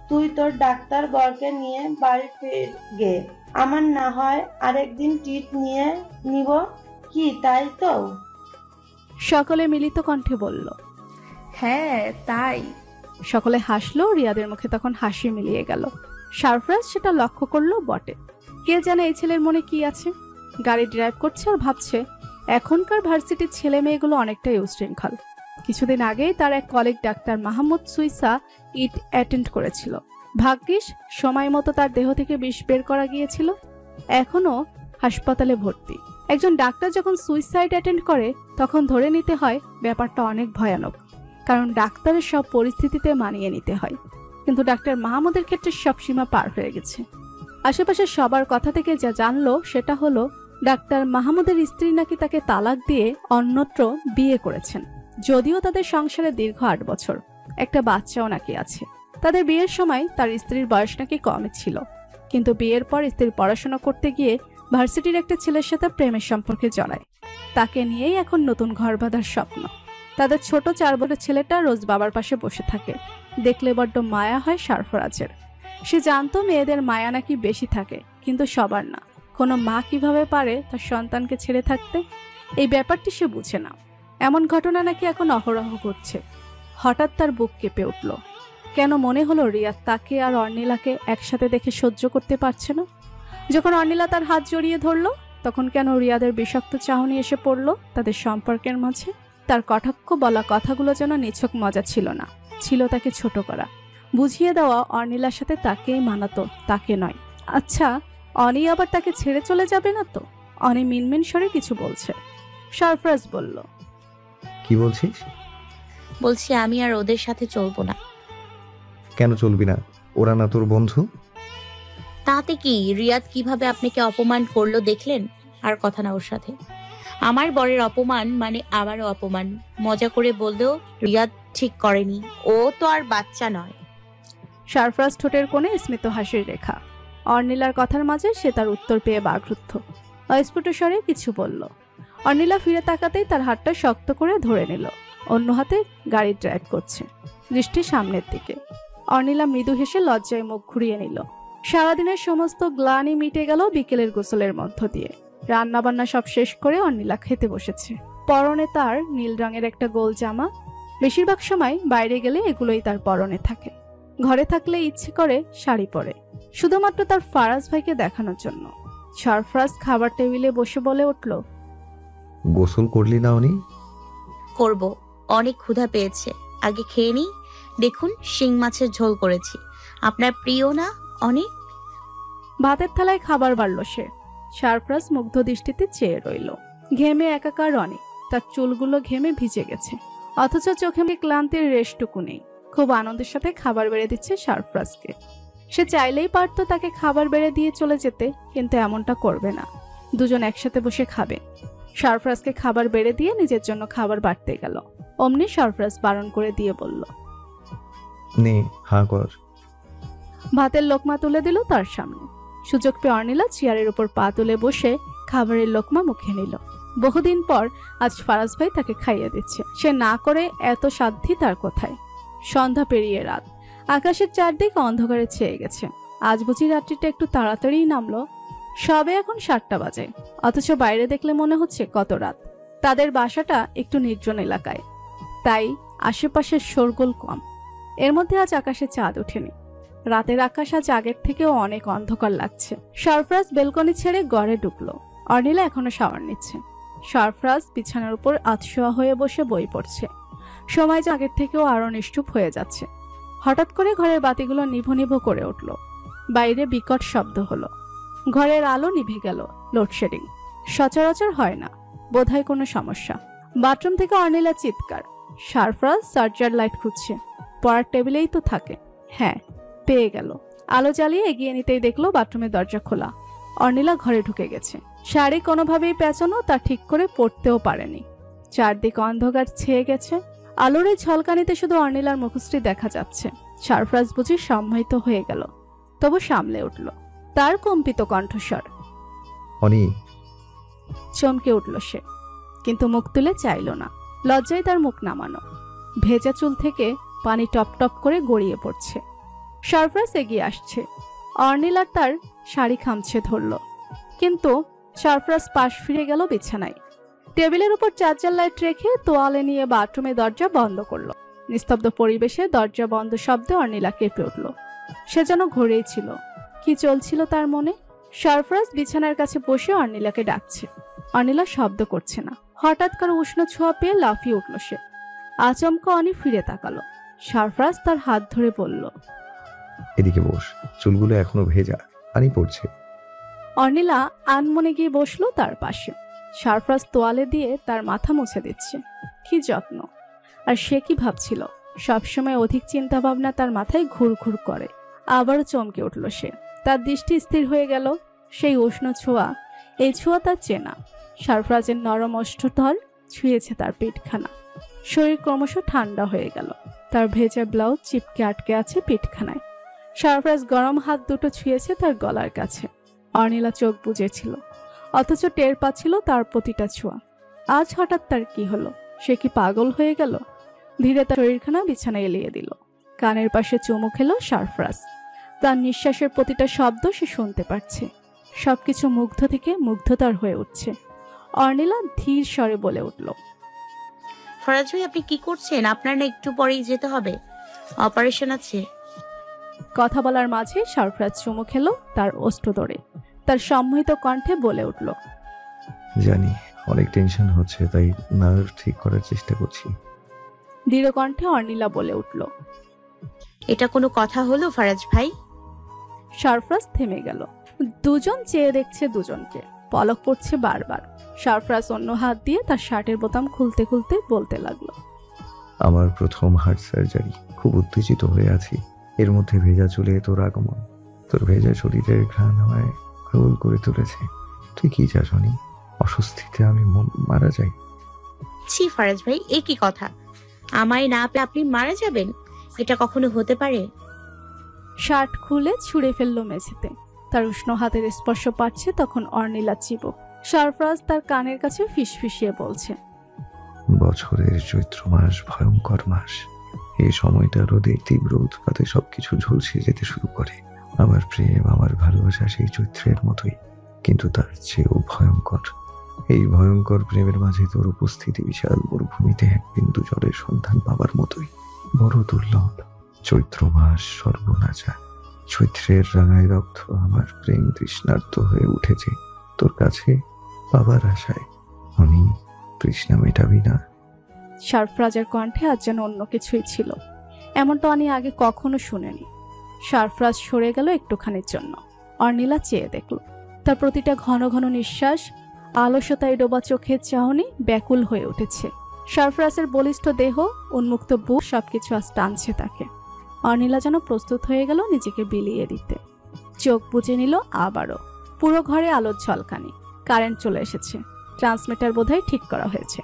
তুই তোর ডাক্তার বরকে নিয়ে বাড়ি ফির গে। আমার না হয় আরেকদিন ট্রিট নিয়ে নিব, কি তাই তো? সকলে মিলিত কণ্ঠে বলল, হ্যাঁ তাই। সকলে হাসলো। রিয়াদের মুখে তখন হাসি মিলিয়ে গেল। সারফরাজ সেটা লক্ষ্য করলো বটে। কে জানে এই ছেলের মনে কি আছে। গাড়ি ড্রাইভ করছে আর ভাবছে এখনকার ভার্সিটির ছেলে মেয়েগুলো অনেকটাই উশৃঙ্খল। কিছুদিন আগেই তার এক কলিগ ডাক্তার মাহমুদ সুইসা ইট অ্যাটেন্ড করেছিল। ভাগ্যিস সময় মতো তার দেহ থেকে বিষ বের করা গিয়েছিল। এখনো হাসপাতালে ভর্তি। একজন ডাক্তার যখন সুইসাইড অ্যাটেন্ড করে তখন ধরে নিতে হয় ব্যাপারটা অনেক ভয়ানক, কারণ ডাক্তারের সব পরিস্থিতিতে মানিয়ে নিতে হয়। কিন্তু ডাক্তার মাহমুদের ক্ষেত্রে সব সীমা পার হয়ে গেছে। আশেপাশের সবার কথা থেকে যা জানলো সেটা হলো ডাক্তার মাহমুদের স্ত্রী নাকি তাকে তালাক দিয়ে অন্যত্র বিয়ে করেছেন, যদিও তাদের সংসারে দীর্ঘ 8 বছর, একটা বাচ্চাও নাকি আছে। তাদের বিয়ের সময় তার স্ত্রীর বয়স নাকি কমই ছিল, কিন্তু বিয়ের পর স্ত্রীর পড়াশোনা করতে গিয়ে ভার্সিটির একটা ছেলের সাথে প্রেমের সম্পর্কে জড়ায়। তাকে নিয়েই এখন নতুন ঘর বাঁধার স্বপ্ন। তাদের ছোট 4 বছরের ছেলেটা রোজ বাবার পাশে বসে থাকে। দেখলে বড্ড মায়া হয় সারফরাজের। সে জানতো মেয়েদের মায়া নাকি বেশি থাকে, কিন্তু সবার না। কোনো মা কিভাবে পারে তার সন্তানকে ছেড়ে থাকতে, এই ব্যাপারটি সে বুঝে না। এমন ঘটনা নাকি এখন অহরহ ঘটছে। হঠাৎ তার বুক কেঁপে উঠল। কেন মনে হলো রিয়া তাকে আর অর্নিলাকে একসাথে দেখে সহ্য করতে পারছে না। যখন অর্নিলা তার হাত জড়িয়ে ধরল তখন কেন রিয়াদের বিষাক্ত চাহনি এসে পড়ল তাদের সম্পর্কের মাঝে। তার কটাক্ষ বলা কথাগুলো যেন নিছক মজা ছিল না, ছিল তাকে ছোট করা, বুঝিয়ে দেওয়া অর্নিলার সাথে তাকেই মানাতো, তাকে নয়। আচ্ছা, অনি আবার তাকে ছেড়ে চলে যাবে না তো? অনি মিনমিন স্বরে কিছু বলছে। সারফরাজ বলল, কি বলছিস? বলছি আমি আর ওদের সাথে চলবো না। কেন চলবি না? ওরা না তোর বন্ধু? তাতে কি? রিয়াদ কিভাবে আপনাকে অপমান করলো দেখলেন? আর কথা না ওর সাথে। আমার বরের অপমান মানে আমারও অপমান। মজা করে বললেও রিয়াদ ঠিক করেনি, ও তো আর বাচ্চা নয়। সারফরাজ ঠোঁটের কোণে স্মিত হাসির রেখা। অর্নিলার কথার মাঝে সে তার উত্তর পেয়ে বাকরুদ্ধ। অস্ফুট স্বরে কিছু বলল। অর্নিলা ফিরে তাকাতেই তার হাতটা শক্ত করে ধরে নিল। অন্য হাতে গাড়ি ড্রাইভ করছে, দৃষ্টি সামনের দিকে। অর্নিলা মৃদু হেসে লজ্জায় মুখ ঘুরিয়ে নিল। সারাদিনের সমস্ত গ্লানি মিটে গেল বিকেলের গোসলের মধ্য দিয়ে। রান্নাবান্না সব শেষ করে অর্নিলা খেতে বসেছে। পরনে তার নীল রঙের একটা গোল জামা। বেশিরভাগ সময় বাইরে গেলে এগুলোই তার পরনে থাকে। ঘরে থাকলে ইচ্ছে করে শাড়ি পরে, শুধুমাত্র তার ফারাজ ভাইকে দেখানোর জন্য। সারফরাজ খাবার টেবিলে বসে বলে উঠল, গোসল করলি না অনি? করব, অনেক ক্ষুধা পেয়েছে, আগে খেয়ে নিই। দেখুন শিং মাছের ঝোল করেছি, আপনার প্রিয় না অনেক? ভাতের থালায় খাবার বাড়ল সে। সারফরাজ মুগ্ধ দৃষ্টিতে চেয়ে রইল। ঘেমে একাকার অনেক, তার চুলগুলো ঘেমে ভিজে গেছে, অথচ চোখে ক্লান্তির রেশটুকু নেই। খুব আনন্দের সাথে খাবার বেড়ে দিচ্ছে সারফরাজকে। সে চাইলেই পারত তাকে খাবার বেড়ে দিয়ে চলে যেতে, কিন্তু এমনটা করবে না। দুজন একসাথে বসে খাবে। সারফরাজকে খাবার বেড়ে দিয়ে নিজের জন্য খাবার বাড়তে গেল। অমনি সারফরাজ বারণ করে দিয়ে বলল, নে হাঁ কর। ভাতের লোকমা তুলে দিল তার সামনে। সুযোগ পেয়ে অর্নিলা চেয়ারের উপর পা তুলে বসে খাবারের লোকমা মুখে নিল। বহুদিন পর আজ ফারাজ ভাই তাকে খাইয়ে দিচ্ছে। সে না করে এত সাধ্যি তার কোথায়? সন্ধ্যা পেরিয়ে রাত, আকাশের চারদিক অন্ধকারে ছেয়ে গেছে। আজ বুঝি রাত্রিটা একটু তাড়াতাড়িই নামলো। সবে এখন 7টা বাজে, অথচ বাইরে দেখলে মনে হচ্ছে কত রাত। তাদের বাসাটা একটু নির্জন এলাকায়, তাই আশেপাশের শোরগোল কম। এর মধ্যে আজ আকাশে চাঁদ ওঠেনি। রাতের আকাশ আজ আগের থেকেও অনেক অন্ধকার লাগছে। সারফরাজ বেলকনি ছেড়ে ঘরে ঢুকলো। অর্নিলা এখনো শাওয়ার নিচ্ছে। সারফরাজ বিছানার উপর আতশোয়া হয়ে বসে বই পড়ছে। সময় যে আগের থেকেও আরো নিষ্ঠুপ হয়ে যাচ্ছে। হঠাৎ করে ঘরের বাতিগুলো নিভো নিভো করে উঠল। বাইরে বিকট শব্দ হলো। ঘরের আলো নিভে গেল। লোডশেডিং সচরাচর হয় না, বোধহয় কোনো সমস্যা। বাথরুম থেকে অর্নিলা চিৎকার। সারফরাজ চার্জার লাইট খুঁজছে। পড়ার টেবিলেই তো থাকে। হ্যাঁ, পেয়ে গেল। আলো জ্বালিয়ে এগিয়ে নিতেই দেখলো বাথরুমের দরজা খোলা। অর্নিলা ঘরে ঢুকে গেছে। শাড়ি কোনোভাবেই পেঁচানো, তা ঠিক করে পরতেও পারেনি। চারদিক অন্ধকার ছেয়ে গেছে। আলোর এই ঝলকানিতে শুধু অর্নিলার মুখশ্রী দেখা যাচ্ছে। সারফরাজ বুঝি সম্মোহিত হয়ে গেল, তবু সামলে উঠল। তার কম্পিত কণ্ঠস্বর। অনি। চমকে উঠল সে, কিন্তু মুখ তুলে চাইল না। লজ্জায় তার মুখ নামানো। ভেজা চুল থেকে পানি টপ টপ করে গড়িয়ে পড়ছে। সারফরাজ এগিয়ে আসছে। অর্নিলার তার শাড়ি খামছে ধরল, কিন্তু সারফরাজ পাশ ফিরে গেল বিছানায়। টেবিলের উপর চার্জার লাইট রেখে তোয়ালে নিয়ে বাথরুমে দরজা বন্ধ করলো। নিস্তব্ধ পরিবেশে দরজা বন্ধ শব্দে অর্নিলা কেঁপে উঠল। সে যেন ঘরেই ছিল। কি চলছিল তার মনে? সারফরাজ বিছানার কাছে বসে অর্নিলাকে ডাকছে। অর্নিলা শব্দ করছে না। হঠাৎ করে উষ্ণ ছোঁয়া পেয়ে লাফিয়ে উঠল সে। আচমকা অনি ফিরে তাকালো। সারফরাজ তার হাত ধরে বলল, এদিকে বস, চুলগুলো এখনো ভেজা, পানি পড়ছে। অর্নিলা আনমনে গিয়ে বসলো তার পাশে। সারফরাজ তোয়ালে দিয়ে তার মাথা মুছে দিচ্ছে। কি যত্ন! আর সে কি ভাবছিল? সবসময় অধিক চিন্তা ভাবনা তার মাথায় ঘুরঘুর করে। আবারও চমকে উঠল সে। তার দৃষ্টি স্থির হয়ে গেল। সেই উষ্ণ ছোঁয়া, এই ছোঁয়া তার চেনা। সারফরাজের নরম ওষ্ঠধর ছুঁয়েছে তার পিঠখানা। শরীর ক্রমশ ঠান্ডা হয়ে গেল। তার ভেজা ব্লাউজ চিপকে আটকে আছে পিঠখানায়। সারফরাজ গরম হাত দুটো ছুঁয়েছে তার গলার কাছে। অর্নিলা চোখ বুজেছিল, অথচ টের পাচ্ছিল তার প্রতিটা ছোঁয়া। আজ হঠাৎ তার কি হলো? সে কি পাগল হয়ে গেল? ধীরে তার শরীরখানা বিছানায় এলিয়ে দিল। কানের পাশে চুমু খেলো সারফরাজ। তার নিঃশ্বাসের প্রতিটা শব্দ সে শুনতে পাচ্ছে। সবকিছু মুগ্ধ থেকে মুগ্ধতর হয়ে উঠছে। অর্নিলা ধীর স্বরে বলে উঠল, ফরাজ ভাই, আপনি কি করছেন? আপনার না একটু পরেই যেতে হবে, অপারেশন আছে। কথা বলার মাঝে সারফরাজ চুমু খেলো তার ওষ্ঠ ধরে। তার সম্মোহিত কণ্ঠে বলে উঠল, জানি অনেক টেনশন হচ্ছে, তাই নার্ভ ঠিক করার চেষ্টা করছি। দৃঢ় কণ্ঠে অর্নিলা বলে উঠল, এটা কোনো কথা হলো ফরাজ ভাই? সারফরাজ থেমে গেল। দুজন চেয়ে দেখছে দুজনকে। পলক পড়ছে বারবার। সারফরাজ অন্য হাত দিয়ে তার শার্টের বোতাম খুলতে খুলতে বলতে লাগলো, আমার প্রথম হার্ট সার্জারি, খুব উত্তেজিত হয়ে আছি। এর মধ্যে ভেজা চুলে তোর আগমন, তোর ভেজা শরীরের ঘ্রাণ আমায় ঘোল করে তুলেছে। তুই কি চাস অনি? অস্বস্তিতে আমি মারা যাই? ছি ফরাজ ভাই, এ কি কথা? আমায় না পেলে আপনি মারা যাবেন? এটা কখনো হতে পারে? শার্ট খুলে ছুঁড়ে ফেললো মেঝেতে। তার উষ্ণ হাতের স্পর্শ পাচ্ছে তখন অর্নিলা চিবুক। সারফরাজ তার কানের কাছে ফিসফিসিয়ে বলছে, বছরের চৈত্র মাস ভয়ঙ্কর মাস। এই সময়টা রোদের তীব্র উৎপাতে সবকিছু ঝলসে যেতে শুরু করে। আমার প্রেম, আমার ভালোবাসা সেই চৈত্রের মতোই, কিন্তু তার চেয়েও ভয়ঙ্কর। এই ভয়ঙ্কর প্রেমের মাঝে তোর উপস্থিতি বিশাল মরুভূমিতে এক বিন্দু জলের সন্ধান পাবার মতোই বড় দুর্লভ। চৈত্র মাস সর্বনাশা। চৈত্রের রাঙায় রক্ত আমার প্রেম তৃষ্ণার্ত হয়ে উঠেছে তোর কাছে পাবার আশায়। আমি তৃষ্ণা মেটাবি না? সারফরাজের কণ্ঠে আজ যেন অন্য কিছুই ছিল। এমনটা অনি আগে কখনো শুনেনি। সারফরাজ সরে গেল একটুখানির জন্য। অর্নিলা চেয়ে দেখল। তার প্রতিটা ঘন ঘন নিঃশ্বাস, আলস্যতায় ডোবা চোখের চাহনি ব্যাকুল হয়ে উঠেছে। সারফরাজের বলিষ্ঠ দেহ, উন্মুক্ত বুক সবকিছু আজ টানছে তাকে। অর্নিলা যেন প্রস্তুত হয়ে গেল নিজেকে বিলিয়ে দিতে। চোখ বুজে নিল আবারও। পুরো ঘরে আলোর ঝলকানি। কারেন্ট চলে এসেছে। ট্রান্সমিটার বোধহয় ঠিক করা হয়েছে।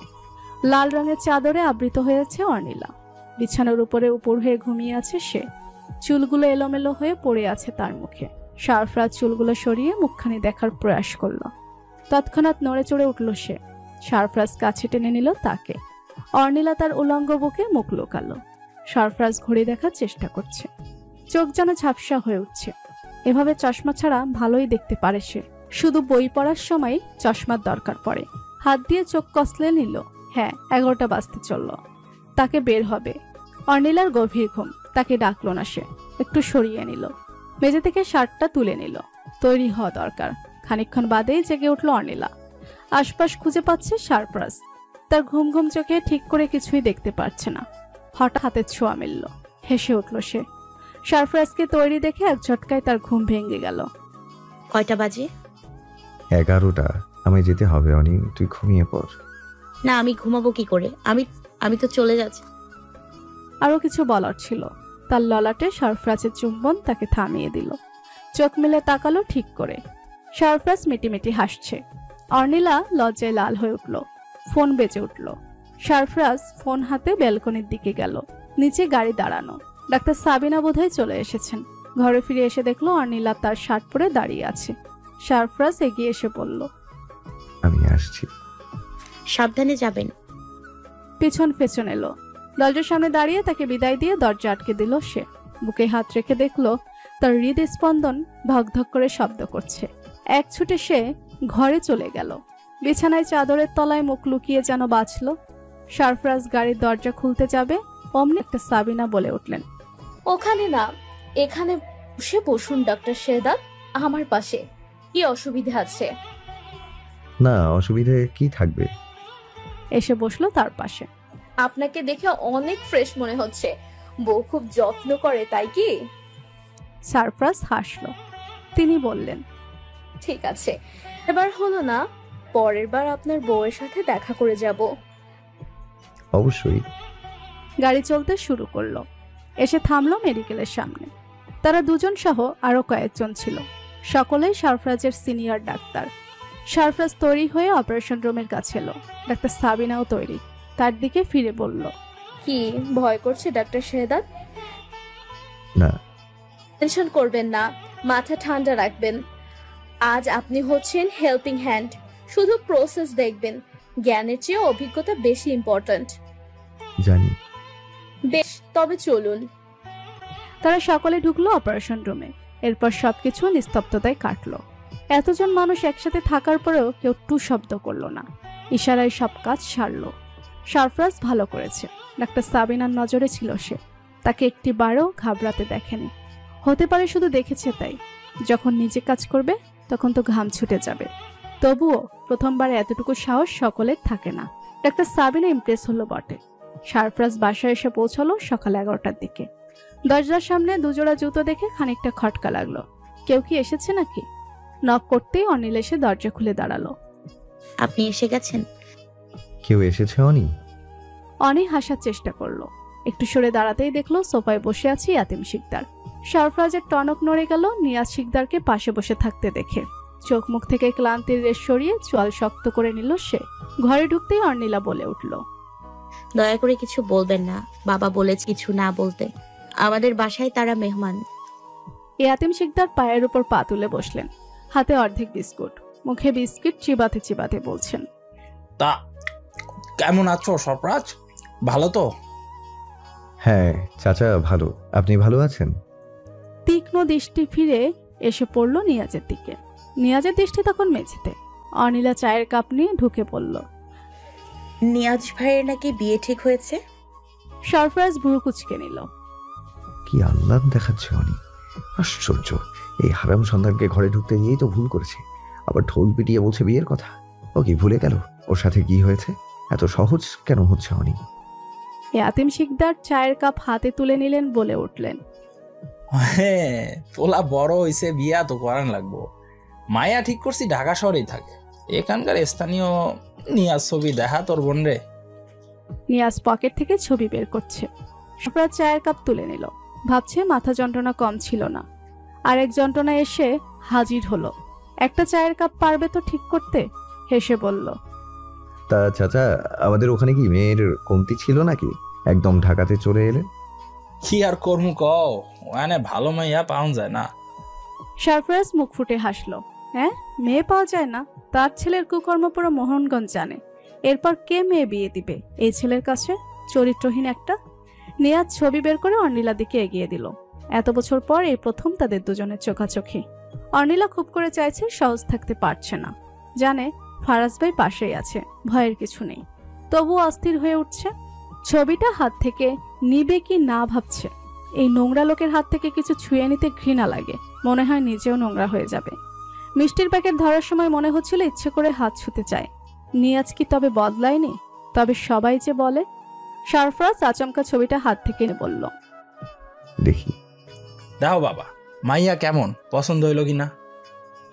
লাল রঙের চাদরে আবৃত হয়েছে অর্নিলা। বিছানার উপরে উপর হয়ে ঘুমিয়ে আছে সে। চুলগুলো এলোমেলো হয়ে পড়ে আছে তার মুখে। সারফরাজ চুলগুলো সরিয়ে মুখখানি দেখার প্রয়াস করল। তৎক্ষণাৎ নড়ে চড়ে উঠল সে। সারফরাজ কাছে টেনে নিল তাকে। অর্নিলা তার উলঙ্গ বুকে মুখ লুকালো। সারফরাজ ঘড়ি দেখার চেষ্টা করছে। চোখ যেন ঝাপসা হয়ে উঠছে। এভাবে চশমা ছাড়া ভালোই দেখতে পারে সে। শুধু বই পড়ার সময় চশমার দরকার পড়ে। হাত দিয়ে চোখ কসলে নিল। হ্যাঁ, 11টা বাজতে চলল। তাকে বের হবে। অর্নিলার গভীর ঘুম। তাকে ডাকলো না সে। একটু সরিয়ে নিল। মেঝে থেকে শার্টটা তুলে নিল। তৈরি হওয়া দরকার। খানিকক্ষণ বাদেই জেগে উঠল অর্নিলা। আশপাশ খুঁজে পাচ্ছে সারফরাজ। তার ঘুম ঘুম চোখে ঠিক করে কিছুই দেখতে পারছে না। হঠাৎ হাতের ছোঁয়া মিলল। হেসে উঠল সে। সারফরাজকে তৈরি দেখে এক ঝটকায় তার ঘুম ভেঙে গেল। কয়টা বাজে? 11টা। আমায় যেতে হবে অনি, তুই ঘুমিয়ে পড়। না, আমি ঘুমাবো কি করে? আমি তো চলে যাচ্ছি। আরো কিছু বলার ছিল। তার ললাটে সারফরাজের চুম্বন তাকে থামিয়ে দিল। চোখ মেলে তাকালো ঠিক করে। সারফরাজ মিটিমিটি হাসছে। অর্নিলা লজ্জায় লাল হয়ে উঠল। ফোন বেজে উঠল। সারফরাজ ফোন হাতে ব্যালকনির দিকে গেল। নিচে গাড়ি দাঁড়ানো। ডাক্তার সাবিনা বোধহয় চলে এসেছেন। ঘরে ফিরে এসে দেখলো অর্নিলা তার শার্ট পরে দাঁড়িয়ে আছে। সারফরাজ এগিয়ে এসে বলল, আমি আসছি। সাবধানে যাবেন। পিছন পেছন এলো। দরজার সামনে দাঁড়িয়ে তাকে বিদায় দিয়ে দরজা আটকে দিল সে। বুকে হাত রেখে দেখলো তার হৃদস্পন্দন ধকধক করে শব্দ করছে। এক ছুটে সে ঘরে চলে গেল। বিছানায় চাদরের তলায় মুখ লুকিয়ে যেন বাঁচল। সারফরাজ গাড়ির দরজা খুলতে যাবে, অমনি একটা সাবিনা বলে উঠলেন, ওখানে না, এখানে বসে বসুন ডক্টর শেহদাদ, আমার পাশে। কি অসুবিধা আছে? না, অসুবিধে কি থাকবে? এসে বসলো তার পাশে। আপনাকে দেখে অনেক ফ্রেশ মনে হচ্ছে। বউ খুব যত্ন করে, তাই কি? সারফরাজ হাসলো। তিনি বললেন, ঠিক আছে, এবার হলো না, পরের বার আপনার বউয়ের সাথে দেখা করে যাব। অবশ্যই। গাড়ি চলতে শুরু করলো। এসে থামলো মেডিকেলের সামনে। তারা দুজন সহ আরো কয়েকজন ছিল। সকলেই সারফরাজের সিনিয়র ডাক্তার। সারফরাজ তৈরি হয়ে অপারেশন রুমের কাছে এলো। ডাক্তার সাবিনাও তৈরি। তার দিকে ফিরে বলল, কি ভয় করছে ডাক্তার শেহদাদ? না। টেনশন করবেন না, মাথা ঠান্ডা রাখবেন। আজ আপনি হচ্ছেন হেল্পিং হ্যান্ড, শুধু প্রসেস দেখবেন। জ্ঞানের চেয়ে অভিজ্ঞতা বেশি ইম্পর্ট্যান্ট। জানি। বেশ, তবে চলুন। তারা সকলে ঢুকলো অপারেশন রুমে। এরপর সবকিছু নিস্তব্ধতায় কাটলো। এতজন মানুষ একসাথে থাকার পরেও কেউ টু শব্দ করলো না। ইশারায় সব কাজ সারলো। সারফরাজ ভালো করেছে। ডাক্তার সাবিনার নজরে ছিল সে। তাকে একটিবারও ঘাবড়াতে দেখেনি। হতে পারে শুধু দেখেছে তাই। যখন নিজে কাজ করবে তখন তো ঘাম ছুটে যাবে। তবুও প্রথমবার এতটুকু সাহস সকলের থাকে না। ডাক্তার সাবিনা ইমপ্রেস হলো বটে। সারফরাজ বাসায় এসে পৌঁছালো সকাল 11টার দিকে। দরজার সামনে দুজোড়া জুতো দেখে খানিকটা খটকা লাগলো। কেউ কি এসেছে নাকি? নক করতেই অনিল এসে দরজা খুলে দাঁড়ালো। আপনি এসে গেছেন? কেউ এসেছে অনি? অনি হাসার চেষ্টা করলো। একটু সরে দাঁড়াতেই দেখলো সোফায় বসে আছে ইয়াতিম শিকদার। সারফরাজের টনক নড়ে গেল নিয়াজ শিকদারকে পাশে বসে থাকতে দেখে। চোখ মুখ থেকে ক্লান্তির রেশ সরিয়ে চোয়াল শক্ত করে নিল সে। ঘরে ঢুকতেই অর্নিলা বলে উঠল, দয়া করে কিছু বলবেন না, বাবা বলেছে কিছু না বলতে। আমাদের বাসায় তারা মেহমান। ইয়াতিম শিকদার পায়ের উপর পা তুলে বসলেন। হাতে অর্ধেক বিস্কুট, মুখে বিস্কিট চিবাতে চিবাতে বলছেন, তা কেমন আছো সরফরাজ? ভালো তো? হ্যাঁ চাচা ভালো। আপনি ভালো আছেন? তীক্ষ্ণ দৃষ্টি ফিরে এসে পড়ল নিয়াজের দিকে। নিয়াজের দৃষ্টি তখন মেঝেতে। অনিলা চায়ের কাপ নিয়ে ঢুকে পড়ল। নিয়াজ ভাইয়ের নাকি বিয়ে ঠিক হয়েছে? সরফরাজ ভুরু কুচকে নিল। কি আহ্লাদ দেখাচ্ছে অনি। আশ্চর্য, এই হারাম সন্তানকে ঘরে ঢুকতে দিয়েই তো ভুল করেছে। আবার ঢোল পিটিয়ে বলছে বিয়ের কথা। ও কি ভুলে গেল ওর সাথে কি হয়েছে? এত সহজ কেন হচ্ছে অনি? ইয়াতিম শিকদার চায়ের কাপ হাতে তুলে নিলেন, বলে উঠলেন, হ্যাঁ, পোলা বড় হইছে, বিয়া তো করান লাগবো। মায়া ঠিক করছি ঢাকা শহরেই থাকে। এখানকার স্থানীয় নিয়াজ ছবি দেখা তোর বোন রে। নিয়াজ পকেট থেকে ছবি বের করছে। সরফরাজ চায়ের কাপ তুলে নিল। ভাবছে মাথা যন্ত্রণা কম ছিল না। আরেক যন্ত্রণা এসে হাজির হলো। একটা চায়ের কাপ পারবে তো ঠিক করতে? হেসে বলল, তা চাচা, আমাদের ওখানে কি মেয়ের কমতি ছিল নাকি? একদম ঢাকাতে চলে এলেন। কি আর করমু কও, ওখানে ভালো মাইয়া পাওয়া যায় না। সরফরাজ মুখ ফুটে হাসলো। হ্যাঁ, মেয়ে পাওয়া যায় না? তার ছেলের কুকর্ম পুরো মোহনগঞ্জ জানে। এরপর কে মেয়ে বিয়ে দিবে এই ছেলের কাছে? চরিত্রহীন একটা। নিয়াজ ছবি বের করে অর্নিলার দিকে এগিয়ে দিল। এত বছর পর এই প্রথম তাদের দুজনের চোখাচোখি। অর্নিলা খুব করে চাইছে, সহজ থাকতে পারছে না। জানে ফারাজ ভাই পাশেই আছে, ভয়ের কিছু নেই। তবু অস্থির হয়ে উঠছে। ছবিটা হাত থেকে নিবে কি না ভাবছে। এই নোংরা লোকের হাত থেকে কিছু ছুঁয়ে নিতে ঘৃণা লাগে। মনে হয় নিজেও নোংরা হয়ে যাবে। মিষ্টির প্যাকেট ধরার সময় মনে হচ্ছিল ইচ্ছে করে হাত ছুঁতে চায়। নিয়াজ কি তবে বদলায়নি? তবে সবাই যে বলে। সরফরাজ আচমকা ছবিটা হাত থেকে বলল, দেখি। দাও বাবা, মাইয়া কেমন, পছন্দ হইল কিনা?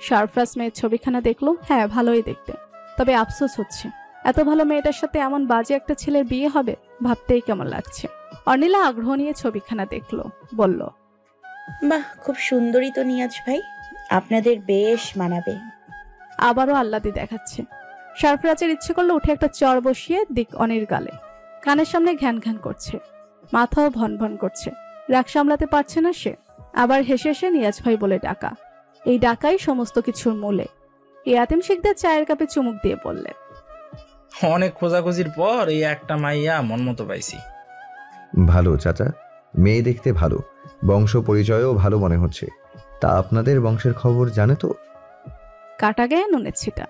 সরফরাজ মেয়ের ছবিখানা দেখলো। হ্যাঁ, ভালোই দেখতে। তবে আফসোস হচ্ছে, এত ভালো মেয়েটার সাথে এমন বাজে একটা ছেলের বিয়ে হবে ভাবতেই কেমন লাগছে। অর্নিলা আগ্রহ নিয়ে ছবিখানা দেখলো, বলল, বাহ, খুব সুন্দরী তো নিয়াজ ভাই, আপনাদের বেশ মানাবে। আবারও আহ্লাদি দেখাচ্ছে। সরফরাজের ইচ্ছে করলো উঠে একটা চর বসিয়ে দিক অনির গালে। কানের সামনে ঘ্যান ঘ্যান করছে, মাথাও ভন ভন করছে। রাগ সামলাতে পারছে না সে। আবার হেসে হেসে নিয়াজ ভাই বলে ডাকা। এই ডাকাই সমস্ত কিছুর মূলে। ইয়াতিম শিকদার চায়ের কাপে চুমুক দিয়ে বললে, অনেক খোঁজাখুঁজির পর এই একটা মাইয়া মন মতো পাইছি। ভালো চাচা, মেয়ে দেখতে ভালো, বংশ পরিচয়ও ভালো মনে হচ্ছে। তা আপনাদের বংশের খবর জানে তো? কাটা গায়ে নুনের ছিটা।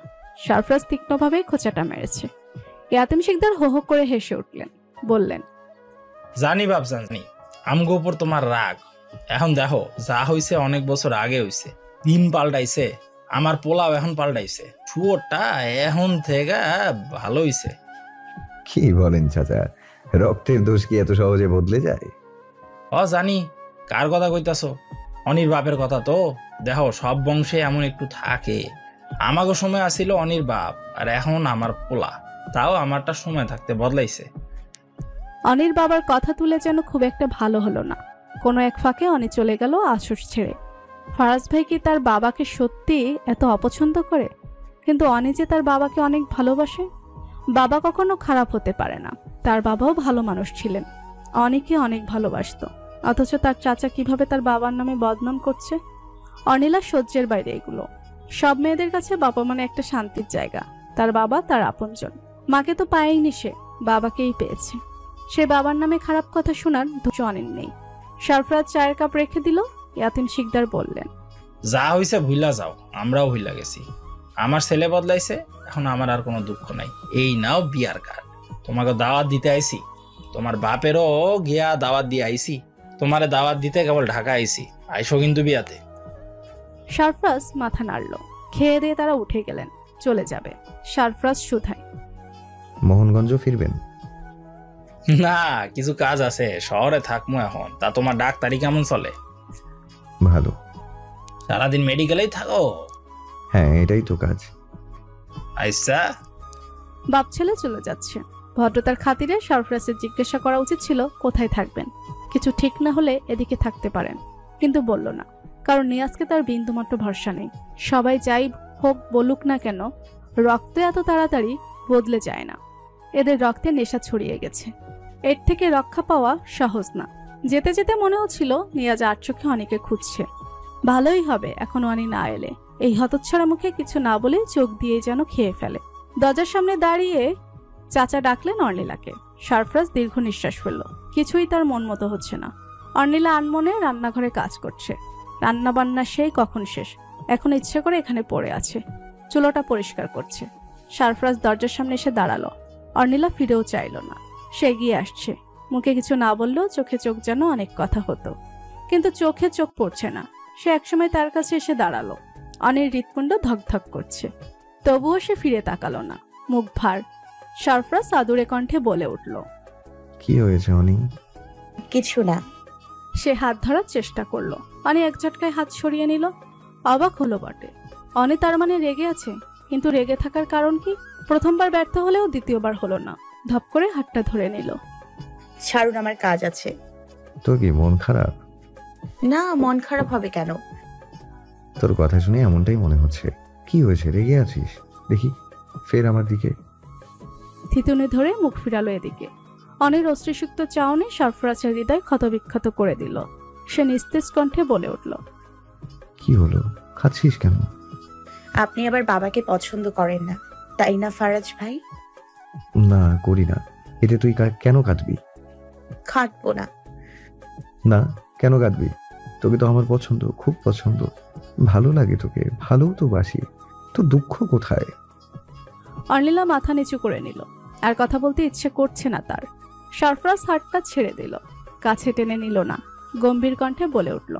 সরফরাজ তীক্ষ্ণভাবে খোঁচাটা মেরেছে। ইয়াতিম শিকদার হো হো করে হেসে উঠলেন, বললেন, জানি বাপ জানি, আমগো উপর তোমার রাগ। এখন দেখো, যা হইছে অনেক বছর আগে হইছে, দিন পাল্টাইছে, আমার পোলাও এখন পাল্টাইছে, শুয়োরটা এখন থেকে ভালো হইছে। কি বলেন চাচা, রক্তের দোষ কি এত সহজে বদলে যায়? জানি কার কথা কইতাছো, অনির বাপের কথা। তো দেখো, সব বংশে এমন একটু থাকে। আমাগো সময় আসিল অনির বাপ, আর এখন আমার পোলা, তাও আমারটা সময় থাকতে বদলাইছে। অনির বাবার কথা তুলে যেন খুব একটা ভালো হলো না। কোনো এক ফাঁকে অনি চলে গেল আসর ছেড়ে। ফারাজ ভাই কি তার বাবাকে সত্যি এত অপছন্দ করে? কিন্তু অনি যে তার বাবাকে অনেক ভালোবাসে। বাবা কখনো খারাপ হতে পারে না, তার বাবাও ভালো মানুষ ছিলেন, অনিকে অনেক ভালোবাসতো। অথচ তার চাচা কিভাবে তার বাবার নামে বদনাম করছে। অনিলা সহ্যের বাইরে এগুলো। সব মেয়েদের কাছে বাবা মানে একটা শান্তির জায়গা। তার বাবা তার আপনজন। মাকে তো পায়নি সে, বাবাকেই পেয়েছে। সে বাবার নামে খারাপ কথা শোনার ধৈর্য অনির নেই। সরফরাজ চায়ের কাপ রেখে দিল। ইয়াতিম শিকদার বললেন, যা হইছে ভুইলা যাও, আমরাও ভুইলা গেছি। আমার ছেলে বদলাইছে, এখন আমার আর কোনো দুঃখ নাই। এই নাও বিয়ার কার্ড, তোমাকে দাওয়াত দিতে আইছি। তোমার বাপেরও গিয়া দাওয়াত দিয়ে আইছি, তোমারে দাওয়াত দিতে কেবল ঢাকা আইছি, আইসো কিন্তু বিয়াতে। সরফরাজ মাথা নাড়ল। খেয়ে দিয়ে তারা উঠে গেলেন, চলে যাবে। সরফরাজ শুধায়, মোহনগঞ্জ ফিরবেন? না, কিছু কাজ আছে, শহরে থাকবো এখন। তা তোমার ডাক্তারি কেমন চলে? ভালো। সারাদিন মেডিকেলেই থাকো? হ্যাঁ, এটাই তো কাজ। আচ্ছা। বাপ ছেলে চলে যাচ্ছে। ভদ্রতার খাতিরে সরফরাজের জিজ্ঞাসা করা উচিত ছিল কোথায় থাকবেন। কিছু ঠিক না হলে এদিকে থাকতে পারেন, কিন্তু বলল না, কারণ নিয়াজকে তার বিন্দুমাত্র ভরসা নেই। সবাই যাই হোক বলুক না কেন, রক্ত এত তাড়াতাড়ি বদলে যায় না। এদের রক্তে নেশা ছড়িয়ে গেছে, এর থেকে রক্ষা পাওয়া সহজ না। যেতে যেতে মনে হচ্ছিল নিয়াজ আর চোখে অনেকে খুঁজছে। ভালোই হবে এখন অনি না এলে। এই হতচ্ছাড়া মুখে কিছু না বলে চোখ দিয়ে যেন খেয়ে ফেলে। দরজার সামনে দাঁড়িয়ে চাচা ডাকলেন অর্নিলাকে। সরফরাজ দীর্ঘ নিঃশ্বাস ফেলল। কিছুই তার মন মতো হচ্ছে না। অর্নিলা আনমনে রান্নাঘরে কাজ করছে। রান্না বান্না সেই কখন শেষ, এখন ইচ্ছে করে এখানে পড়ে আছে, চুলোটা পরিষ্কার করছে। সরফরাজ দরজার সামনে এসে দাঁড়ালো। অর্নিলা ফিরেও চাইল না, সে এগিয়ে আসছে। মুখে কিছু না বললেও চোখে চোখ যেন অনেক কথা হতো, কিন্তু চোখে চোখ পড়ছে না। সে একসময় তার কাছে এসে দাঁড়ালো। অনির হৃৎপিণ্ড ধকধক করছে, তবুও সে ফিরে তাকালো না, মুখ ভার। সরফরাজ আদুরে কণ্ঠে বলে উঠল, কি হয়েছে অনি? কিছু না। সে হাত ধরার চেষ্টা করলো। অনি এক ঝটকায় হাত সরিয়ে নিল। অবাক হলো বটে, অনি তার মানে রেগে আছে, কিন্তু রেগে থাকার কারণ কি? প্রথমবার ব্যর্থ হলেও দ্বিতীয়বার হলো না। ধপ করে হাতটা ধরে নিল। ছাড়ুন, আমার কাজ আছে। তোর কি মন খারাপ? না, মন খারাপ হবে কেন? তোর কথা শুনে এমনটাই মনে হচ্ছে। কি হয়েছে, রেগে আছিস? দেখি ফের আমার দিকে। থিতুনি ধরে মুখ ফিরালো এদিকে। অনির অশ্রুসুক্ত চাউনি সরফরাজের হৃদয় ক্ষতবিক্ষত করে দিল। সে নিস্তেজ কণ্ঠে বলে উঠল, কি হলো, খাচ্ছিস কেন? আপনি আবার বাবাকে পছন্দ করেন না, তাই না ফারাজ ভাই? না, করি না। এতে তুই কেন কাঁদবি? খাটবো না। না, কেন কাঁদবি? তোকে তো আমার পছন্দ, খুব পছন্দ, ভালো লাগে তোকে, ভালোও তো বাসি। তো দুঃখ কোথায়? অর্নিলা মাথা নিচু করে নিল। আর কথা বলতে ইচ্ছে করছে না তার। সরফরাজ হাতটা ছেড়ে দিল, কাছে টেনে নিল না, গম্ভীর কণ্ঠে বলে উঠল,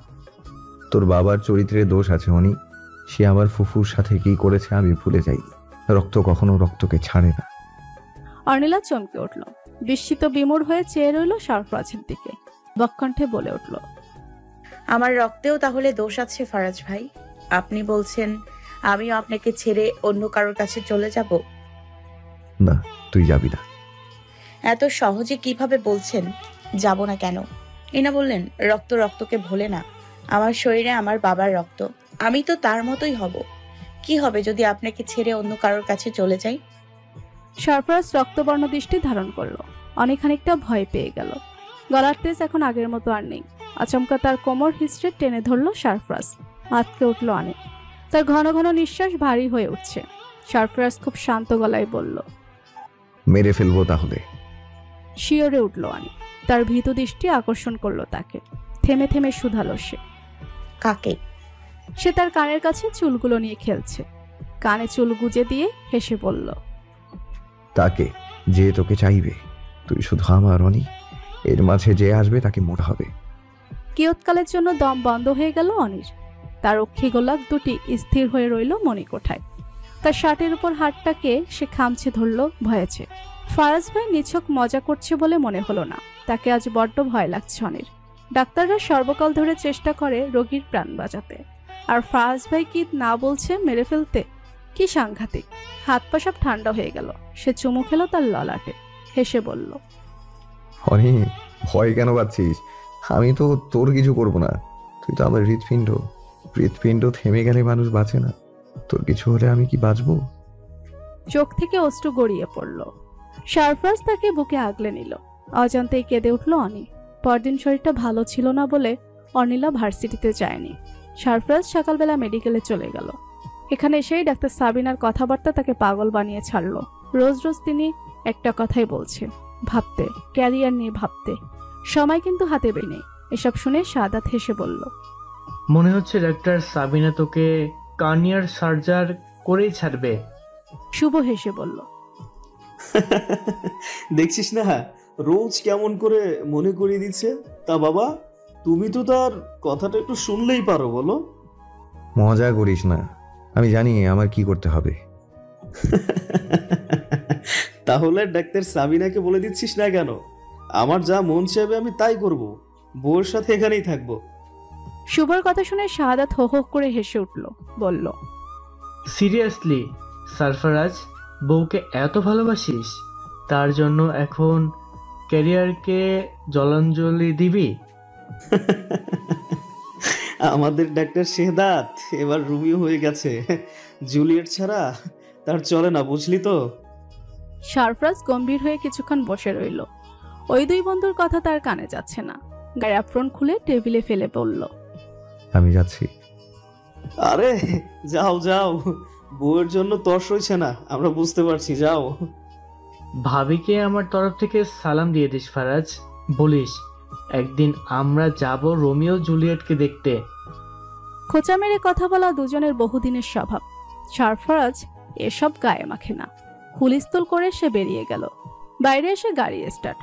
তোর বাবার চরিত্রে দোষ আছে অনি। সে আমার ফুফুর সাথে কি করেছে আমি ভুলে যাই। রক্ত কখনো রক্তকে ছাড়ে না। অর্নিলা চমকে উঠল। বিস্মিত বিমূঢ় হয়ে চেয়ে রইল সরফরাজের দিকে। বককণ্ঠে বলে উঠল, আমার রক্তেও তাহলে দোষ আছে ফারাজ ভাই? আপনি বলছেন আমিও আপনাকে ছেড়ে অন্য কারোর কাছে চলে যাব? না, তুই যাবি না। এত সহজে কিভাবে বলছেন যাব না কেন? এনা বললেন রক্ত রক্তকে ভোলে না। আমার শরীরে আমার বাবার রক্ত, আমি তো তার মতোই হব। কি হবে যদি আপনাকে ছেড়ে অন্য কারোর কাছে চলে যাই? সরফরাজ রক্তবর্ণ দৃষ্টি ধারণ করলো। অনেক খানিকটা ভয় পেয়ে গেল। গলার তেজ এখন আগের মতো আর নেই। আচমকা তার কোমর হিস্ট্রে টেনে ধরল সরফরাজ। আটকে উঠল অনেক। তার ঘন ঘন নিঃশ্বাস ভারী হয়ে উঠছে। সরফরাজ খুব শান্ত গলায় বলল, মেরে ফেলবো তাহলে। শিওরে উঠল অনেক। তার ভীত দৃষ্টি আকর্ষণ করলো তাকে। থেমে থেমে শুধালো সে। কাকে? সে তার কানের কাছে চুলগুলো নিয়ে খেলছে। কানে চুল গুজে দিয়ে হেসে বলল, তাকে যে তোকে চাইবে। তুই শুধু আমার অনি, এর মাঝে যে আসবে তাকে মোটা হবে। কিয়ৎকালের জন্য দম বন্ধ হয়ে গেল অনির। তার অক্ষি গোলাপ দুটি স্থির হয়ে রইল মণিকোঠায়। তার শার্টের উপর হাতটাকে সে খামছে ধরল ভয়েছে। ফারাজ ভাই নিছক মজা করছে বলে মনে হলো না। তাকে আজ বড্ড ভয় লাগছে অনির। ডাক্তাররা সর্বকাল ধরে চেষ্টা করে রোগীর প্রাণ বাঁচাতে, আর ফারাজ ভাই কি না বলছে মেরে ফেলতে। কি সাংঘাতিক! হাত পা সব ঠান্ডা হয়ে গেল। সে চুমু খেলো তার ললাটে, হেসে বলল, অনি, ভয় কেন পাচ্ছিস? আমি তো তোর কিছু করব না। তুই তো আমার হৃৎপিণ্ড। হৃৎপিণ্ড থেমে গেলে মানুষ বাঁচে না। তোর কিছু হলে আমি কি বাঁচবো? চোখ থেকে অশ্রু গড়িয়ে পড়ল। সারফরাজ তাকে বুকে আগলে নিল। অজান্তেই কেঁদে উঠল অনি। পরদিন শরীরটা ভালো ছিল না বলে অনিলা ভার্সিটিতে যায়নি। সারফরাজ সকালবেলা মেডিকেলে চলে গেল। এখানে এসেই ডাক্তার সাবিনার কথাবার্তা তাকে পাগল বানিয়ে ছাড়লো। রোজ রোজ তিনি একটা কথাই বলছেন, ভাবতে, ক্যারিয়ার নিয়ে ভাবতে। সময় কিন্তু হাতে বের নেই। এসব শুনে শাহাদাত হেসে বলল, মনে হচ্ছে ডাক্তার সাবিনা তোকে কার্নিয়ার সার্জার করেই ছাড়বে। শুভ হেসে বলল, দেখছিস না রোজ কেমন করে মনে করিয়ে দিচ্ছে। তা বাবা, তুমি তো তার কথাটা একটু শুনলেই পারো, বলো। মজা করিস না, আমি জানি আমার কি করতে হবে। তাহলে ডাক্তার সাবিনাকে বলে দিচ্ছিস না কেন? আমার যা মন চাইবে আমি তাই করব। বউর সাথে এখানেই থাকবো। শুভর কথা শুনে শাহাদাত হো হো করে হেসে উঠল, বলল, সিরিয়াসলি সারফরাজ, বউকে এত ভালোবাসিস? তার জন্য এখন ক্যারিয়ারকে জলাঞ্জলি দিবি? আমাদের ডাক্তার শেহদাত এবার রোমিও হয়ে গেছে। জুলিয়েট ছাড়া তার চলে না, বুঝলি তো। সারফরাজ গম্ভীর হয়ে কিছুক্ষণ বসে রইল। ওই দুই বন্ধুর কথা তার কানে যাচ্ছে না। গায়ে অ্যাপ্রন খুলে টেবিলে ফেলে বলল, আমি যাচ্ছি। আরে যাও যাও, বউয়ের জন্য তর্স হয়েছে না, আমরা বুঝতে পারছি, যাও। ভাবিকে আমার তরফ থেকে সালাম দিয়ে দিস ফারাজ। বলিস একদিন আমরা যাব রোমিও জুলিয়েটকে দেখতে। খোঁচা মেরে কথা বলা দুজনের বহুদিনের স্বভাব। সারফরাজ এসব গায়ে মাখে না। হুলিস্থল করে সে বেরিয়ে গেল। বাইরে এসে গাড়ি স্টার্ট।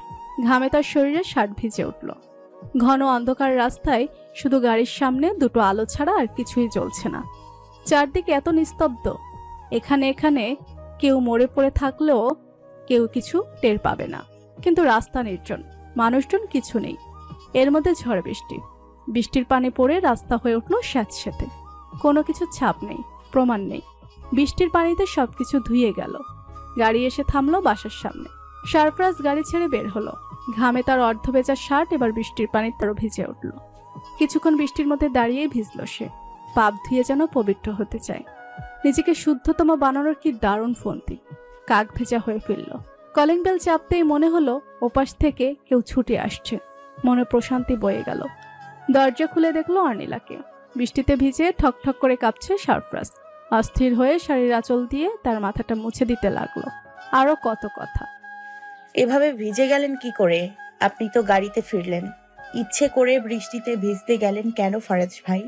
ঘামে তার শরীরে শার্ট ভিজে উঠল। ঘন অন্ধকার রাস্তায় শুধু গাড়ির সামনে দুটো আলো ছাড়া আর কিছুই জ্বলছে না। চারদিকে এত নিস্তব্ধ। এখানে এখানে কেউ মরে পড়ে থাকলেও কেউ কিছু টের পাবে না। কিন্তু রাস্তা নির্জন, মানুষজন কিছু নেই। এর মধ্যে ঝড় বৃষ্টি। বৃষ্টির পানি পড়ে রাস্তা হয়ে উঠল স্যাঁতস্যাঁতে। কোনো কিছু ছাপ নেই, প্রমাণ নেই। বৃষ্টির পানিতে সবকিছু ধুয়ে গেল। গাড়ি এসে থামলো বাসার সামনে। সারফরাজ গাড়ি ছেড়ে বের হলো। ঘামে তার অর্ধভেজা শার্ট এবার বৃষ্টির পানিতে তারও ভিজে উঠল। কিছুক্ষণ বৃষ্টির মধ্যে দাঁড়িয়ে ভিজল সে। পাপ ধুয়ে যেন পবিত্র হতে চায়। নিজেকে শুদ্ধতম বানানোর কি দারুণ ফন্দি। কাক ভেজা হয়ে ফিরল। কলিং বেল চাপতেই মনে হলো ওপাশ থেকে কেউ ছুটে আসছে। মনে প্রশান্তি বয়ে গেল। দরজা খুলে দেখলো অর্নিলাকে। বৃষ্টিতে ভিজে ঠকঠক করে কাঁপছে সারফরাজ। অস্থির হয়ে শাড়ির আঁচল দিয়ে তার মাথাটা মুছে দিতে লাগলো। আরো কত কথা। এভাবে ভিজে গেলেন কি করে? আপনি তো গাড়িতে ফিরলেন। ইচ্ছে করে বৃষ্টিতে ভিজতে গেলেন কেন ফারাজ ভাই?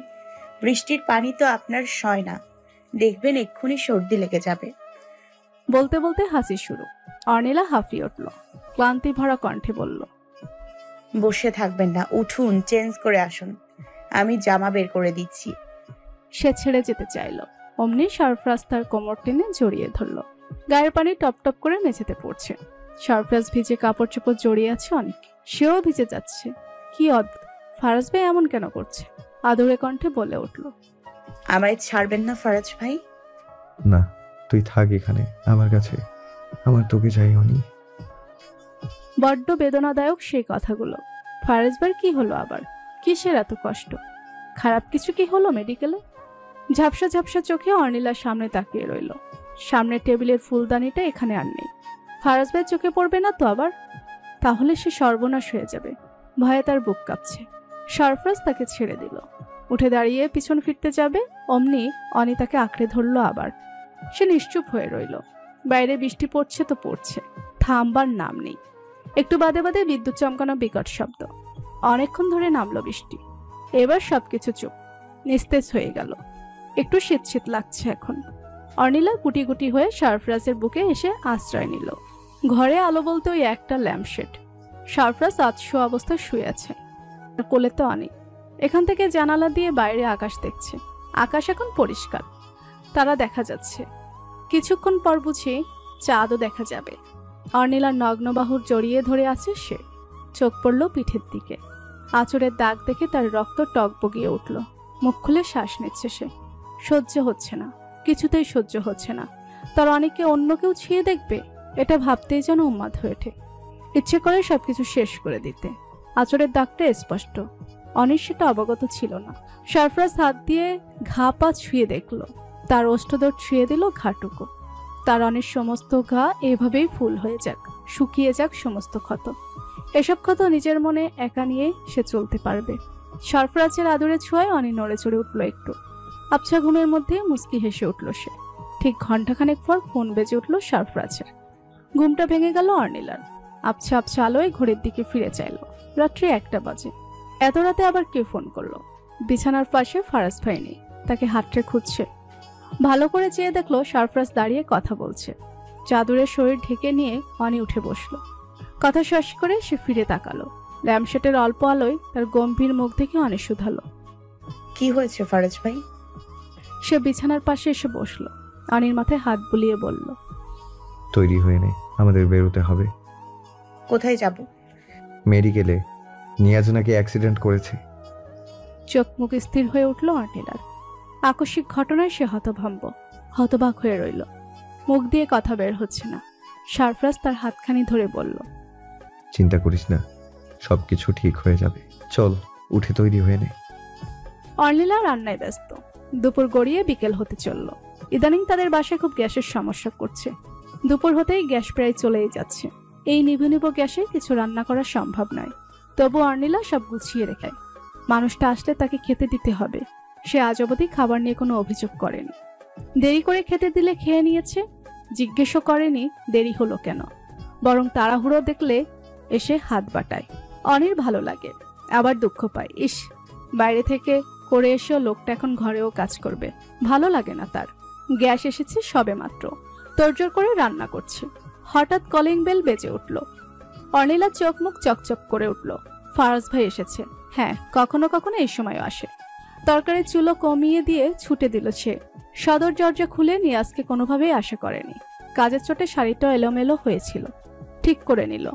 বৃষ্টির পানি তো আপনার সয় না। দেখবেন এক্ষুনি সর্দি লেগে যাবে। বলতে বলতে হাসি শুরু। অর্নিলা হাঁফিয়ে উঠল। ক্লান্তি ভরা কণ্ঠে বলল, বসে থাকবেন না, উঠুন, চেঞ্জ করে আসুন। আমি জামা বের করে দিচ্ছি। সে ছেড়ে যেতে চাইল। অমনি সারফরাজ তার কোমর টেনে জড়িয়ে ধরল। গায়ের পানি টপ টপ করে মেঝেতে পড়ছে। সারফরাজ ভিজে কাপড় চোপড় জড়িয়ে আছে অনেক। সেও ভিজে যাচ্ছে। কি অদ্ভুত, ফারাজ ভাই এমন কেন করছে? আদুরে কণ্ঠে বলে উঠল, আমায় ছাড়বেন না ফারাজ ভাই? না, তুই থাক এখানে আমার কাছে। আমার তোকে চাই অনি। বড্ড বেদনাদায়ক সেই কথাগুলো। ফারাজ ভাইয়ের কি হলো আবার? কিসের এত কষ্ট? খারাপ কিছু কি হলো মেডিকেলে? ঝাপসা ঝাপসা চোখে অর্নিলার সামনে তাকিয়ে রইল। সামনের টেবিলের ফুলদানিটা এখানে আর নেই। ফারাজ ভাই চোখে পড়বে না তো আবার? তাহলে সে সর্বনাশ হয়ে যাবে। ভয়ে তার বুক কাঁপছে। সারফরাজ তাকে ছেড়ে দিল। উঠে দাঁড়িয়ে পিছন ফিরতে যাবে, অমনি অনি তাকে আঁকড়ে ধরল আবার। সে নিশ্চুপ হয়ে রইল। বাইরে বৃষ্টি পড়ছে তো পড়ছে, থামবার নাম নেই। একটু বাদে বাদে বিদ্যুৎ চমকানো বিকট শব্দ। অনেকক্ষণ ধরে নামলো বৃষ্টি। এবার সবকিছু চুপ, নিস্তেজ হয়ে গেল। একটু শীত শীত লাগছে এখন। অর্নিলা গুটি গুটি হয়ে সারফরাজের বুকে এসে আশ্রয় নিল। ঘরে আলো বলতে ওই একটা ল্যাম্পশেড। সারফরাজ আতশো অবস্থায় শুয়ে আছে, কোলে তো অনেক। এখান থেকে জানালা দিয়ে বাইরে আকাশ দেখছে। আকাশ এখন পরিষ্কার, তারা দেখা যাচ্ছে। কিছুক্ষণ পর বুঝি চাঁদও দেখা যাবে। অর্নিলার নগ্ন বাহুর জড়িয়ে ধরে আছে সে। চোখ পড়ল পিঠের দিকে। আঁচড়ের দাগ দেখে তার রক্ত টগবগিয়ে উঠল। মুখ খুলে শ্বাস নিচ্ছে সে। সহ্য হচ্ছে না, কিছুতেই সহ্য হচ্ছে না। তার অনেকে অন্য কেউ ছুঁয়ে দেখবে, এটা ভাবতেই যেন উন্মাদ হয়ে ওঠে। ইচ্ছে করে সবকিছু শেষ করে দিতে। আঁচড়ের দাগটা স্পষ্ট, অনির সেটা অবগত ছিল না। সারফরাজ হাত দিয়ে ঘা পা ছুঁয়ে দেখল। তার ওষ্ঠদর ছুঁয়ে দিল ঘাটুকু। তার অনেক সমস্ত ঘা এভাবেই ফুল হয়ে যাক, শুকিয়ে যাক সমস্ত ক্ষত। এসব ক্ষত নিজের মনে একা নিয়ে সে চলতে পারবে। সারফরাজের আদরে ছোঁয়ায় অনি নড়ে চড়ে উঠল একটু। আবছা ঘুমের মধ্যে মুস্কি হেসে উঠল সে। ঠিক ঘন্টাখানেক পর ফোন বেজে উঠল সারফরাজের। ঘুমটা ভেঙে গেল অর্নিলার। আবছা আবছা আলোয় ঘড়ির দিকে ফিরে চাইল। রাত্রি 1টা বাজে। এত রাতে আবার কে ফোন করলো? বিছানার পাশে ফারাজ ভাই নেই, তাকে হাতড়ে খুঁজছে। ভালো করে চেয়ে দেখলো সারফরাজ দাঁড়িয়ে কথা বলছে। চাদরের শরীর ঢেকে নিয়ে অনি উঠে বসলো। কথা শেষ করে সে ফিরে তাকালো। ল্যাম্পশেটের অল্প আলোয় তার গম্ভীর মুখ দেখে অনি শুধালো। কি হয়েছে ফারাজ ভাই? সে বিছানার পাশে এসে বসলো। অনির মাথায় হাত বুলিয়ে বলল, তৈরি হয়ে নে, আমাদের বেরোতে হবে। কোথায় যাব? মেডিকেলে। নিয়াজ নাকি অ্যাক্সিডেন্ট করেছে। চোখ মুখ স্থির হয়ে উঠল অর্নিলার। আকস্মিক ঘটনায় সে হতবাক হয়ে রইল। মুখ দিয়ে কথা বের হচ্ছে না। সারফরাজ তার হাতখানি ধরে বলল, চিন্তা করিস না, সবকিছু ঠিক হয়ে যাবে। চল, উঠে তৈরি হয়ে নে। অর্নিলা রান্নায় ব্যস্ত। দুপুর গড়িয়ে বিকেল হতে চলল। ইদানিং তাদের বাসায় খুব গ্যাসের সমস্যা করছে। দুপুর হতেই গ্যাস প্রায় চলেই যাচ্ছে। এই নিভু নিভু গ্যাসে কিছু রান্না করা সম্ভব নয়। তবু অর্নিলা সব গুছিয়ে রেখে। মানুষটা আসলে তাকে খেতে দিতে হবে। সে আজ অবধি খাবার নিয়ে কোনো অভিযোগ করেনি। দেরি করে খেতে দিলে খেয়ে নিয়েছে, জিজ্ঞেসও করেনি দেরি হলো কেন। বরং তাড়াহুড়ো দেখলে এসে হাত বাটায়। অনির ভালো লাগে, আবার দুঃখ পায়। ইস, বাইরে থেকে করে এসেও লোকটা এখন ঘরেও কাজ করবে, ভালো লাগে না তার। গ্যাস এসেছে সবে মাত্র, তোড়জোড় করে রান্না করছে। হঠাৎ কলিং বেল বেজে উঠল। অর্নিলা চোখ মুখ চকচক করে উঠল। ফারাজ ভাই এসেছে। হ্যাঁ, কখনো কখনো এই সময়ও আসে। তরকারির চুলো কমিয়ে দিয়ে ছুটে দিল সে। সদর দরজা খুলে নিয়াজকে কোনোভাবেই আশা করেনি। কাজের চোটে শাড়িটা এলোমেলো হয়েছিল, ঠিক করে নিল।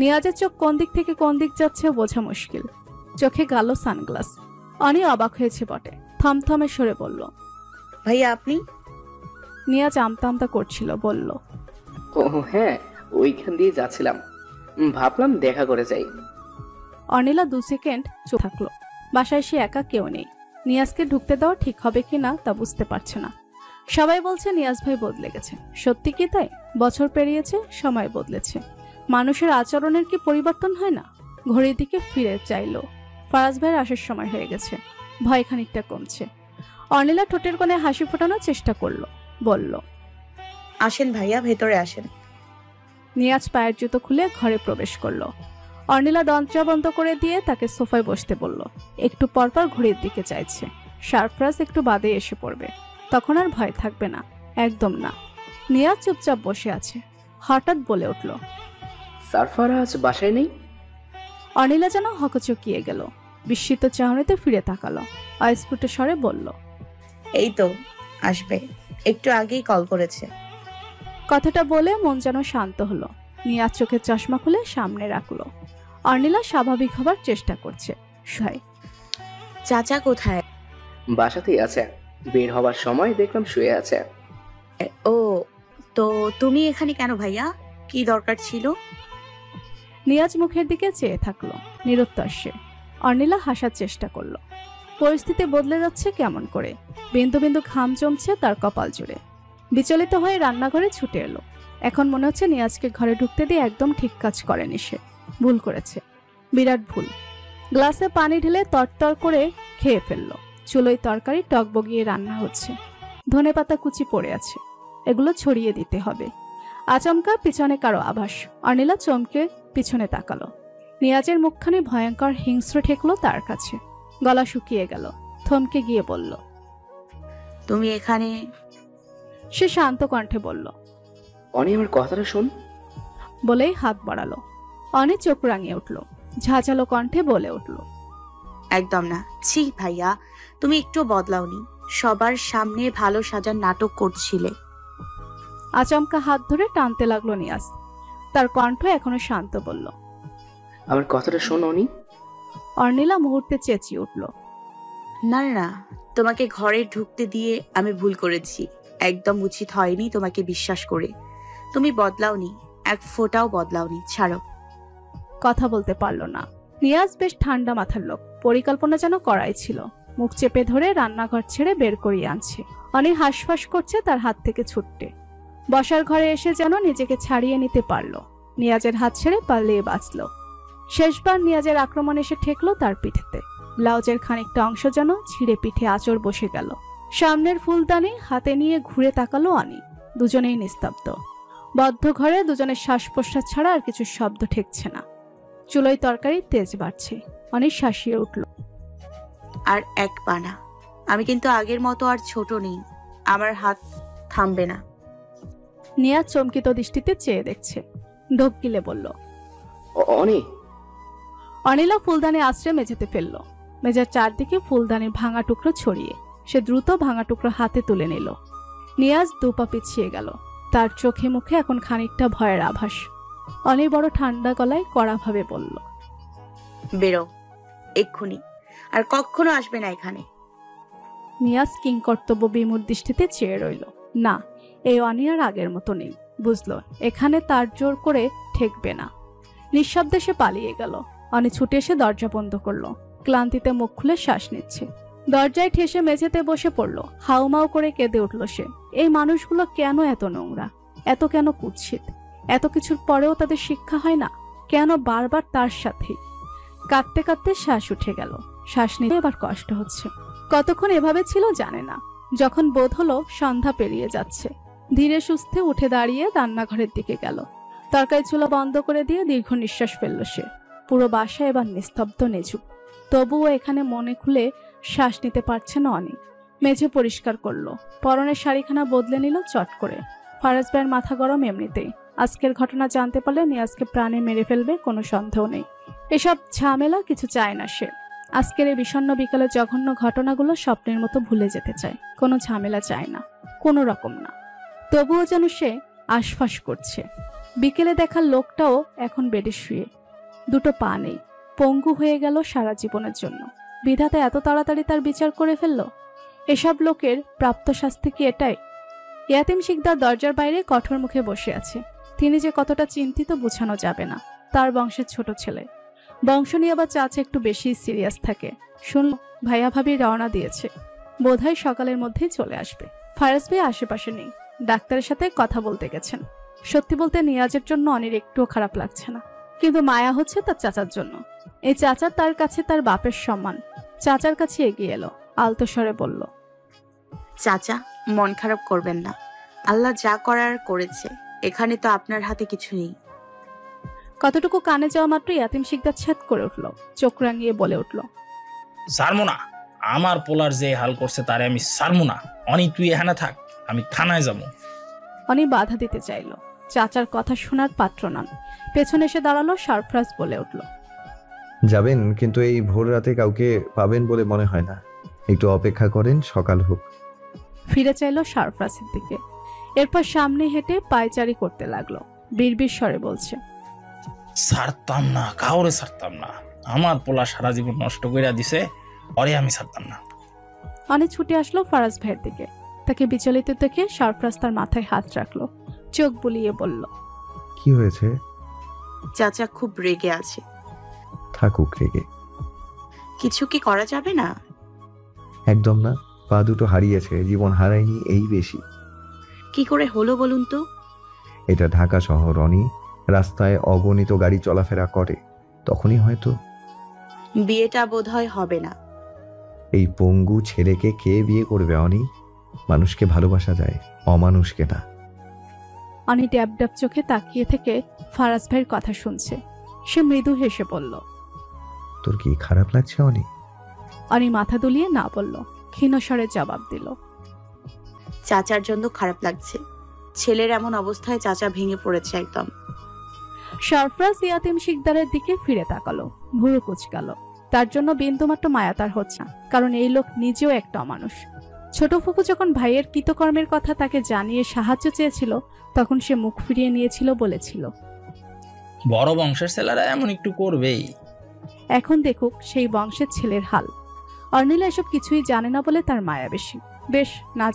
নিয়াজের চোখ কোন দিক থেকে কোন দিক যাচ্ছে বোঝা মুশকিল। চোখে গালো সানগ্লাস। অনি অবাক হয়েছে বটে, থমথমে সরে বলল, ভাইয়া আপনি? নিয়াজ আমতা আমতা করছিল, বলল, ও হ্যাঁ, ওইখান দিয়ে যাচ্ছিলাম, ভাবলাম দেখা করে যাই। অর্নিলা 2 সেকেন্ড চুপ থাকলো। বাসায় সে একা, কেউ নেই। নিয়াজকে ঢুকতে দেওয়া ঠিক হবে কিনা তা বুঝতে পারছে না। সবাই বলছে নিয়াজ ভাই বদলে গেছে। সত্যি কি তাই? বছর পেরিয়েছে, সময় বদলেছে। মানুষের আচরণের কি পরিবর্তন হয় না? ঘড়ির দিকে ফিরে চাইলো। ফারাজ ভাইয়ের আসার সময় হয়ে গেছে। ভয় খানিকটা কমছে। অর্নিলা ঠোঁটের কোণে হাসি ফোটানোর চেষ্টা করলো, বলল, আসেন ভাইয়া, ভেতরে আসেন। নিয়াজ পায়ের জুতো খুলে ঘরে প্রবেশ করলো। অর্নিলা দরজা বন্ধ করে দিয়ে তাকে সোফায় বসতে বলল। একটু পরপর ঘড়ির দিকে চাইছে। সারফরাজ একটু বাদে এসে পড়বে, তখন আর ভয় থাকবে না, একদম না। নিয়াজ চুপচাপ বসে আছে। হঠাৎ বলে উঠল, সারফরাজ বাসায় নেই? অর্নিলা যেন হকচকিয়ে গেল। বিস্মিত চাহনিতে ফিরে তাকালো। অস্ফুট স্বরে বলল, এই তো আসবে, একটু আগেই কল করেছে। কথাটা বলে মন যেন শান্ত হলো। নিয়াজ চোখের চশমা খুলে সামনে রাখলো। অর্নিলা স্বাভাবিক হবার চেষ্টা করছে। চাচা কোথায়? বাসাতেই আছে, বের হবার সময় দেখলাম শুয়ে আছে। ও, তো তুমি এখানে কেন ভাইয়া? কি দরকার ছিল? নিয়াজ মুখের দিকে চেয়ে থাকলো, নিরুত্তর সে। অর্নিলা হাসার চেষ্টা করলো। পরিস্থিতি বদলে যাচ্ছে কেমন করে। বিন্দু বিন্দু ঘাম জমছে তার কপাল জুড়ে। বিচলিত হয়ে রান্নাঘরে ছুটে এলো। এখন মনে হচ্ছে নিয়াজকে ঘরে ঢুকতে দিয়ে একদম ঠিক কাজ করেনি সে। ভুল করেছে, বিরাট ভুল। গ্লাসে পানি ঢেলে তরতর করে খেয়ে ফেললো। চুলোয় তরকারি টকবগিয়ে রান্না হচ্ছে। ধনেপাতা কুচি পড়ে আছে, এগুলো ছড়িয়ে দিতে হবে। আচমকা পিছনে কারো আভাস। অর্নিলা চমকে পিছনে তাকালো। নিয়াজের মুখখানি ভয়ঙ্কর হিংস্র ঠেকলো তার কাছে। গলা শুকিয়ে গেল, থমকে গিয়ে বলল, তুমি এখানে? সে শান্ত কণ্ঠে বলল, অনি আমার কথাটা শোন। বলেই হাত বাড়ালো। অনি চোখ রাঙিয়ে উঠল, ঝাঁঝালো কণ্ঠে বলে উঠল, একদম না। ছি ভাইয়া, তুমি একটু বদলাওনি। সবার সামনে ভালো সাজার নাটক করছিলে। আচমকা হাত ধরে টানতে লাগলো নিয়াজ। তার কণ্ঠ এখনো শান্ত বলল, আমার কথাটা শোন অনি। অর্নিলা মুহূর্তে চেঁচিয়ে উঠল, না না, তোমাকে ঘরে ঢুকতে দিয়ে আমি ভুল করেছি। একদম উচিত হয়নি তোমাকে বিশ্বাস করে। তুমি বদলাওনি, এক ফোঁটাও বদলাওনি। ছাড়ো। কথা বলতে পারল না। নিয়াজ বেশ ঠান্ডা মাথার লোক, পরিকল্পনা যেন করাই ছিল। মুখ চেপে ধরে রান্নাঘর ছেড়ে বের করিয়ে আনছে। অনি হাঁসফাঁস করছে তার হাত থেকে ছুটতে। বসার ঘরে এসে যেন নিজেকে ছাড়িয়ে নিতে পারল। নিয়াজের হাত ছেড়ে পালিয়ে বাঁচল। শেষবার নিয়াজের আক্রমণ এসে ঠেকলো তার পিঠেতে। ব্লাউজের খানিকটা অংশ যেন ছিঁড়ে পিঠে আঁচড় বসে গেল। সামনের ফুলদানি হাতে নিয়ে ঘুরে তাকালো অনি। দুজনেই নিস্তব্ধ। বদ্ধ ঘরে দুজনের শ্বাস প্রশ্বাস ছাড়া আর কিছু শব্দ ঠেকছে না। চুলোয় তরকারি তেজ বাড়ছে। অনি শাসিয়ে উঠল, আর এক পানা। আমি কিন্তু আগের মতো আর ছোট নেই। আমার হাত থামবে না। নিয়াজ চমকিত দৃষ্টিতে চেয়ে দেখছে। ঢোক গিলে বলল, অনি। অনিলা ফুলদানি আশ্রে মেঝেতে ফেলল। মেঝের চারদিকে ফুলদানির ভাঙা টুকরো ছড়িয়ে সে দ্রুত ভাঙা টুকরো হাতে তুলে নিল। নিয়াজ দুপা পিছিয়ে গেল। তার চোখে মুখে এখন খানিকটা ভয়ের আভাস। অনি বড় ঠান্ডা গলায় কড়াভাবে বলল, বেরো এক্ষুনি, আর কখনো আসবে না এখানে। নিয়াজ কিংকর্তব্য বিমূঢ় দৃষ্টিতে চেয়ে রইল। না, এই অনি আর আগের মতো নেই। বুঝল এখানে তার জোর করে ঠেকবে না। নিঃশব্দে সে পালিয়ে গেল। অনি ছুটে এসে দরজা বন্ধ করলো। ক্লান্তিতে মুখ খুলে শ্বাস নিচ্ছে। দরজায় ঠেসে মেঝেতে বসে পড়ল। হাউমাউ করে কেঁদে উঠল সে। এই মানুষগুলো কেন এত নোংরা, এত কেন কুৎসিত? এত কিছুর পরেও তাদের শিক্ষা হয় না কেন? বারবার তার সাথেই। কাঁদতে কাঁদতে শ্বাস উঠে গেল। শ্বাস নিতে এবার কষ্ট হচ্ছে। কতক্ষণ এভাবে ছিল জানে না। যখন বোধ হলো সন্ধ্যা পেরিয়ে যাচ্ছে, ধীরে সুস্থে উঠে দাঁড়িয়ে রান্নাঘরের দিকে গেল। তরকারি চুলা বন্ধ করে দিয়ে দীর্ঘ নিঃশ্বাস ফেলল সে। পুরো বাসা এবার নিস্তব্ধ নিঝুম। তবুও এখানে মনে খুলে শ্বাস নিতে পারছে না অনি। মেঝে পরিষ্কার করলো। পরনের শাড়িখানা বদলে নিল চট করে। ফারাজ ভাইয়ের মাথা গরম এমনিতেই। আজকের ঘটনা জানতে পারলে নিয়াজকে প্রাণে মেরে ফেলবে, কোনো সন্দেহ নেই। এসব ঝামেলা কিছু চায় না সে। আজকের এই বিষণ্ণ বিকালে জঘন্য ঘটনাগুলো স্বপ্নের মতো ভুলে যেতে চায়। কোনো ঝামেলা চায় না, কোনো রকম না। তবুও যেন সে আশফাস করছে। বিকেলে দেখা লোকটাও এখন বেডে শুয়ে। দুটো পা নেই, পঙ্গু হয়ে গেল সারা জীবনের জন্য। বিধাতা এত তাড়াতাড়ি তার বিচার করে ফেলল। এসব লোকের প্রাপ্ত শাস্তি কি এটাই? ইয়াতিম শিকদার দরজার বাইরে কঠোর মুখে বসে আছে। তিনি যে কতটা চিন্তিত বোঝানো যাবে না। তার বংশের ছোট ছেলে। বংশ নিয়ে আবার চাচা একটু বেশি সিরিয়াস থাকে। শুনল ভাইয়া ভাবি রওনা দিয়েছে, বোধহয় সকালের মধ্যেই চলে আসবে। ফারাজ ভাই আশেপাশে নেই, ডাক্তারের সাথে কথা বলতে গেছেন। সত্যি বলতে নিয়াজের জন্য অনেক একটুও খারাপ লাগছে না, কিন্তু মায়া হচ্ছে তার চাচার জন্য। এই চাচা তার কাছে তার বাপের সম্মান। চাচার কাছে এগিয়ে এলো, আলতো স্বরে বলল, চাচা মন খারাপ করবেন না। আল্লাহ যা করার করেছে, এখানে তো আপনার হাতে কিছু নেই। কতটুকু কানে যাওয়া মাত্র ইয়াতিম শিকদার ছেদ করে উঠল, চোখ রাঙিয়ে বলে উঠল, সারমোনা, আমার পোলার যে হাল করছে তারে আমি সারমোনা। অনি তুই এখানে থাক, আমি থানায় যাবো। অনি বাধা দিতে চাইল। চাচার কথা শোনার পাত্র নন। পেছনে এসে দাঁড়ালো সারফরাজ, বলে উঠল, যাবেন, কিন্তু এই ভোর রাতে কাউকে পাবেন বলে মনে হয় না। একটু অপেক্ষা করেন, সকাল হোক। ফিরে চাইল সারফরাজের দিকে। এরপর সামনে হেঁটে পায়চারি করতে লাগলো। বিড়বিড় স্বরে বলছে, ছাড়তাম না, কাউরে ছাড়তাম না। আমার পোলা সারা জীবন নষ্ট কইরা দিছে, পরে আমি ছাড়তাম না। অনেক ছুটে আসলো ফারাজ ভাইয়ের দিকে। তাকে বিচলিত দেখে সারফরাজ তার মাথায় হাত রাখলো, চোখ বুলিয়ে বলল, কি হয়েছে? চাচা খুব রেগে আছে। থাকুক রেগে, কিছু কি করা যাবে না? একদম না। পা দুটো হারিয়েছে, জীবন হারায়নি এই বেশি। কি করে হলো বলুন তো? এটা ঢাকা শহর অনি, রাস্তায় অগণিত গাড়ি চলাফেরা করে, তখনই হয়তো। বিয়েটা বোধহয় হবে না। এই পঙ্গু ছেলেকে কে বিয়ে করবে অনি? মানুষকে ভালোবাসা যায়, অমানুষকে না। অনি ড্যাব ড্যাব চোখে তাকিয়ে থেকে ফারাজ ভাইয়ের কথা শুনছে। সে মৃদু হেসে বলল। তোর কি খারাপ লাগছে অনি? অনি মাথা দুলিয়ে না বলল, ক্ষীণস্বরে জবাব দিল। চাচার জন্য খারাপ লাগছে। ছেলের এমন অবস্থায় চাচা ভেঙে পড়েছে একদম। সরফরাজ ইয়াতিম শিকদারের দিকে ফিরে তাকালো, ভুরু কুচকালো। তার জন্য বিন্দুমাত্র মায়া তার হচ্ছে না, কারণ এই লোক নিজেও একটা অমানুষ। ছোট ফুফু যখন ভাইয়ের কৃতকর্মের কথা তাকে জানিয়ে সাহায্য চেয়েছিল, তখন সে মুখ ফিরিয়ে নিয়েছিল, বলেছিল বড় বংশের ছেলেরা এমন একটু করবেই। এখন দেখুক সেই বংশের ছেলের হাল। অর্নিলা এসব কিছুই জানে না বলে তার মায়া বেশি। বেশ না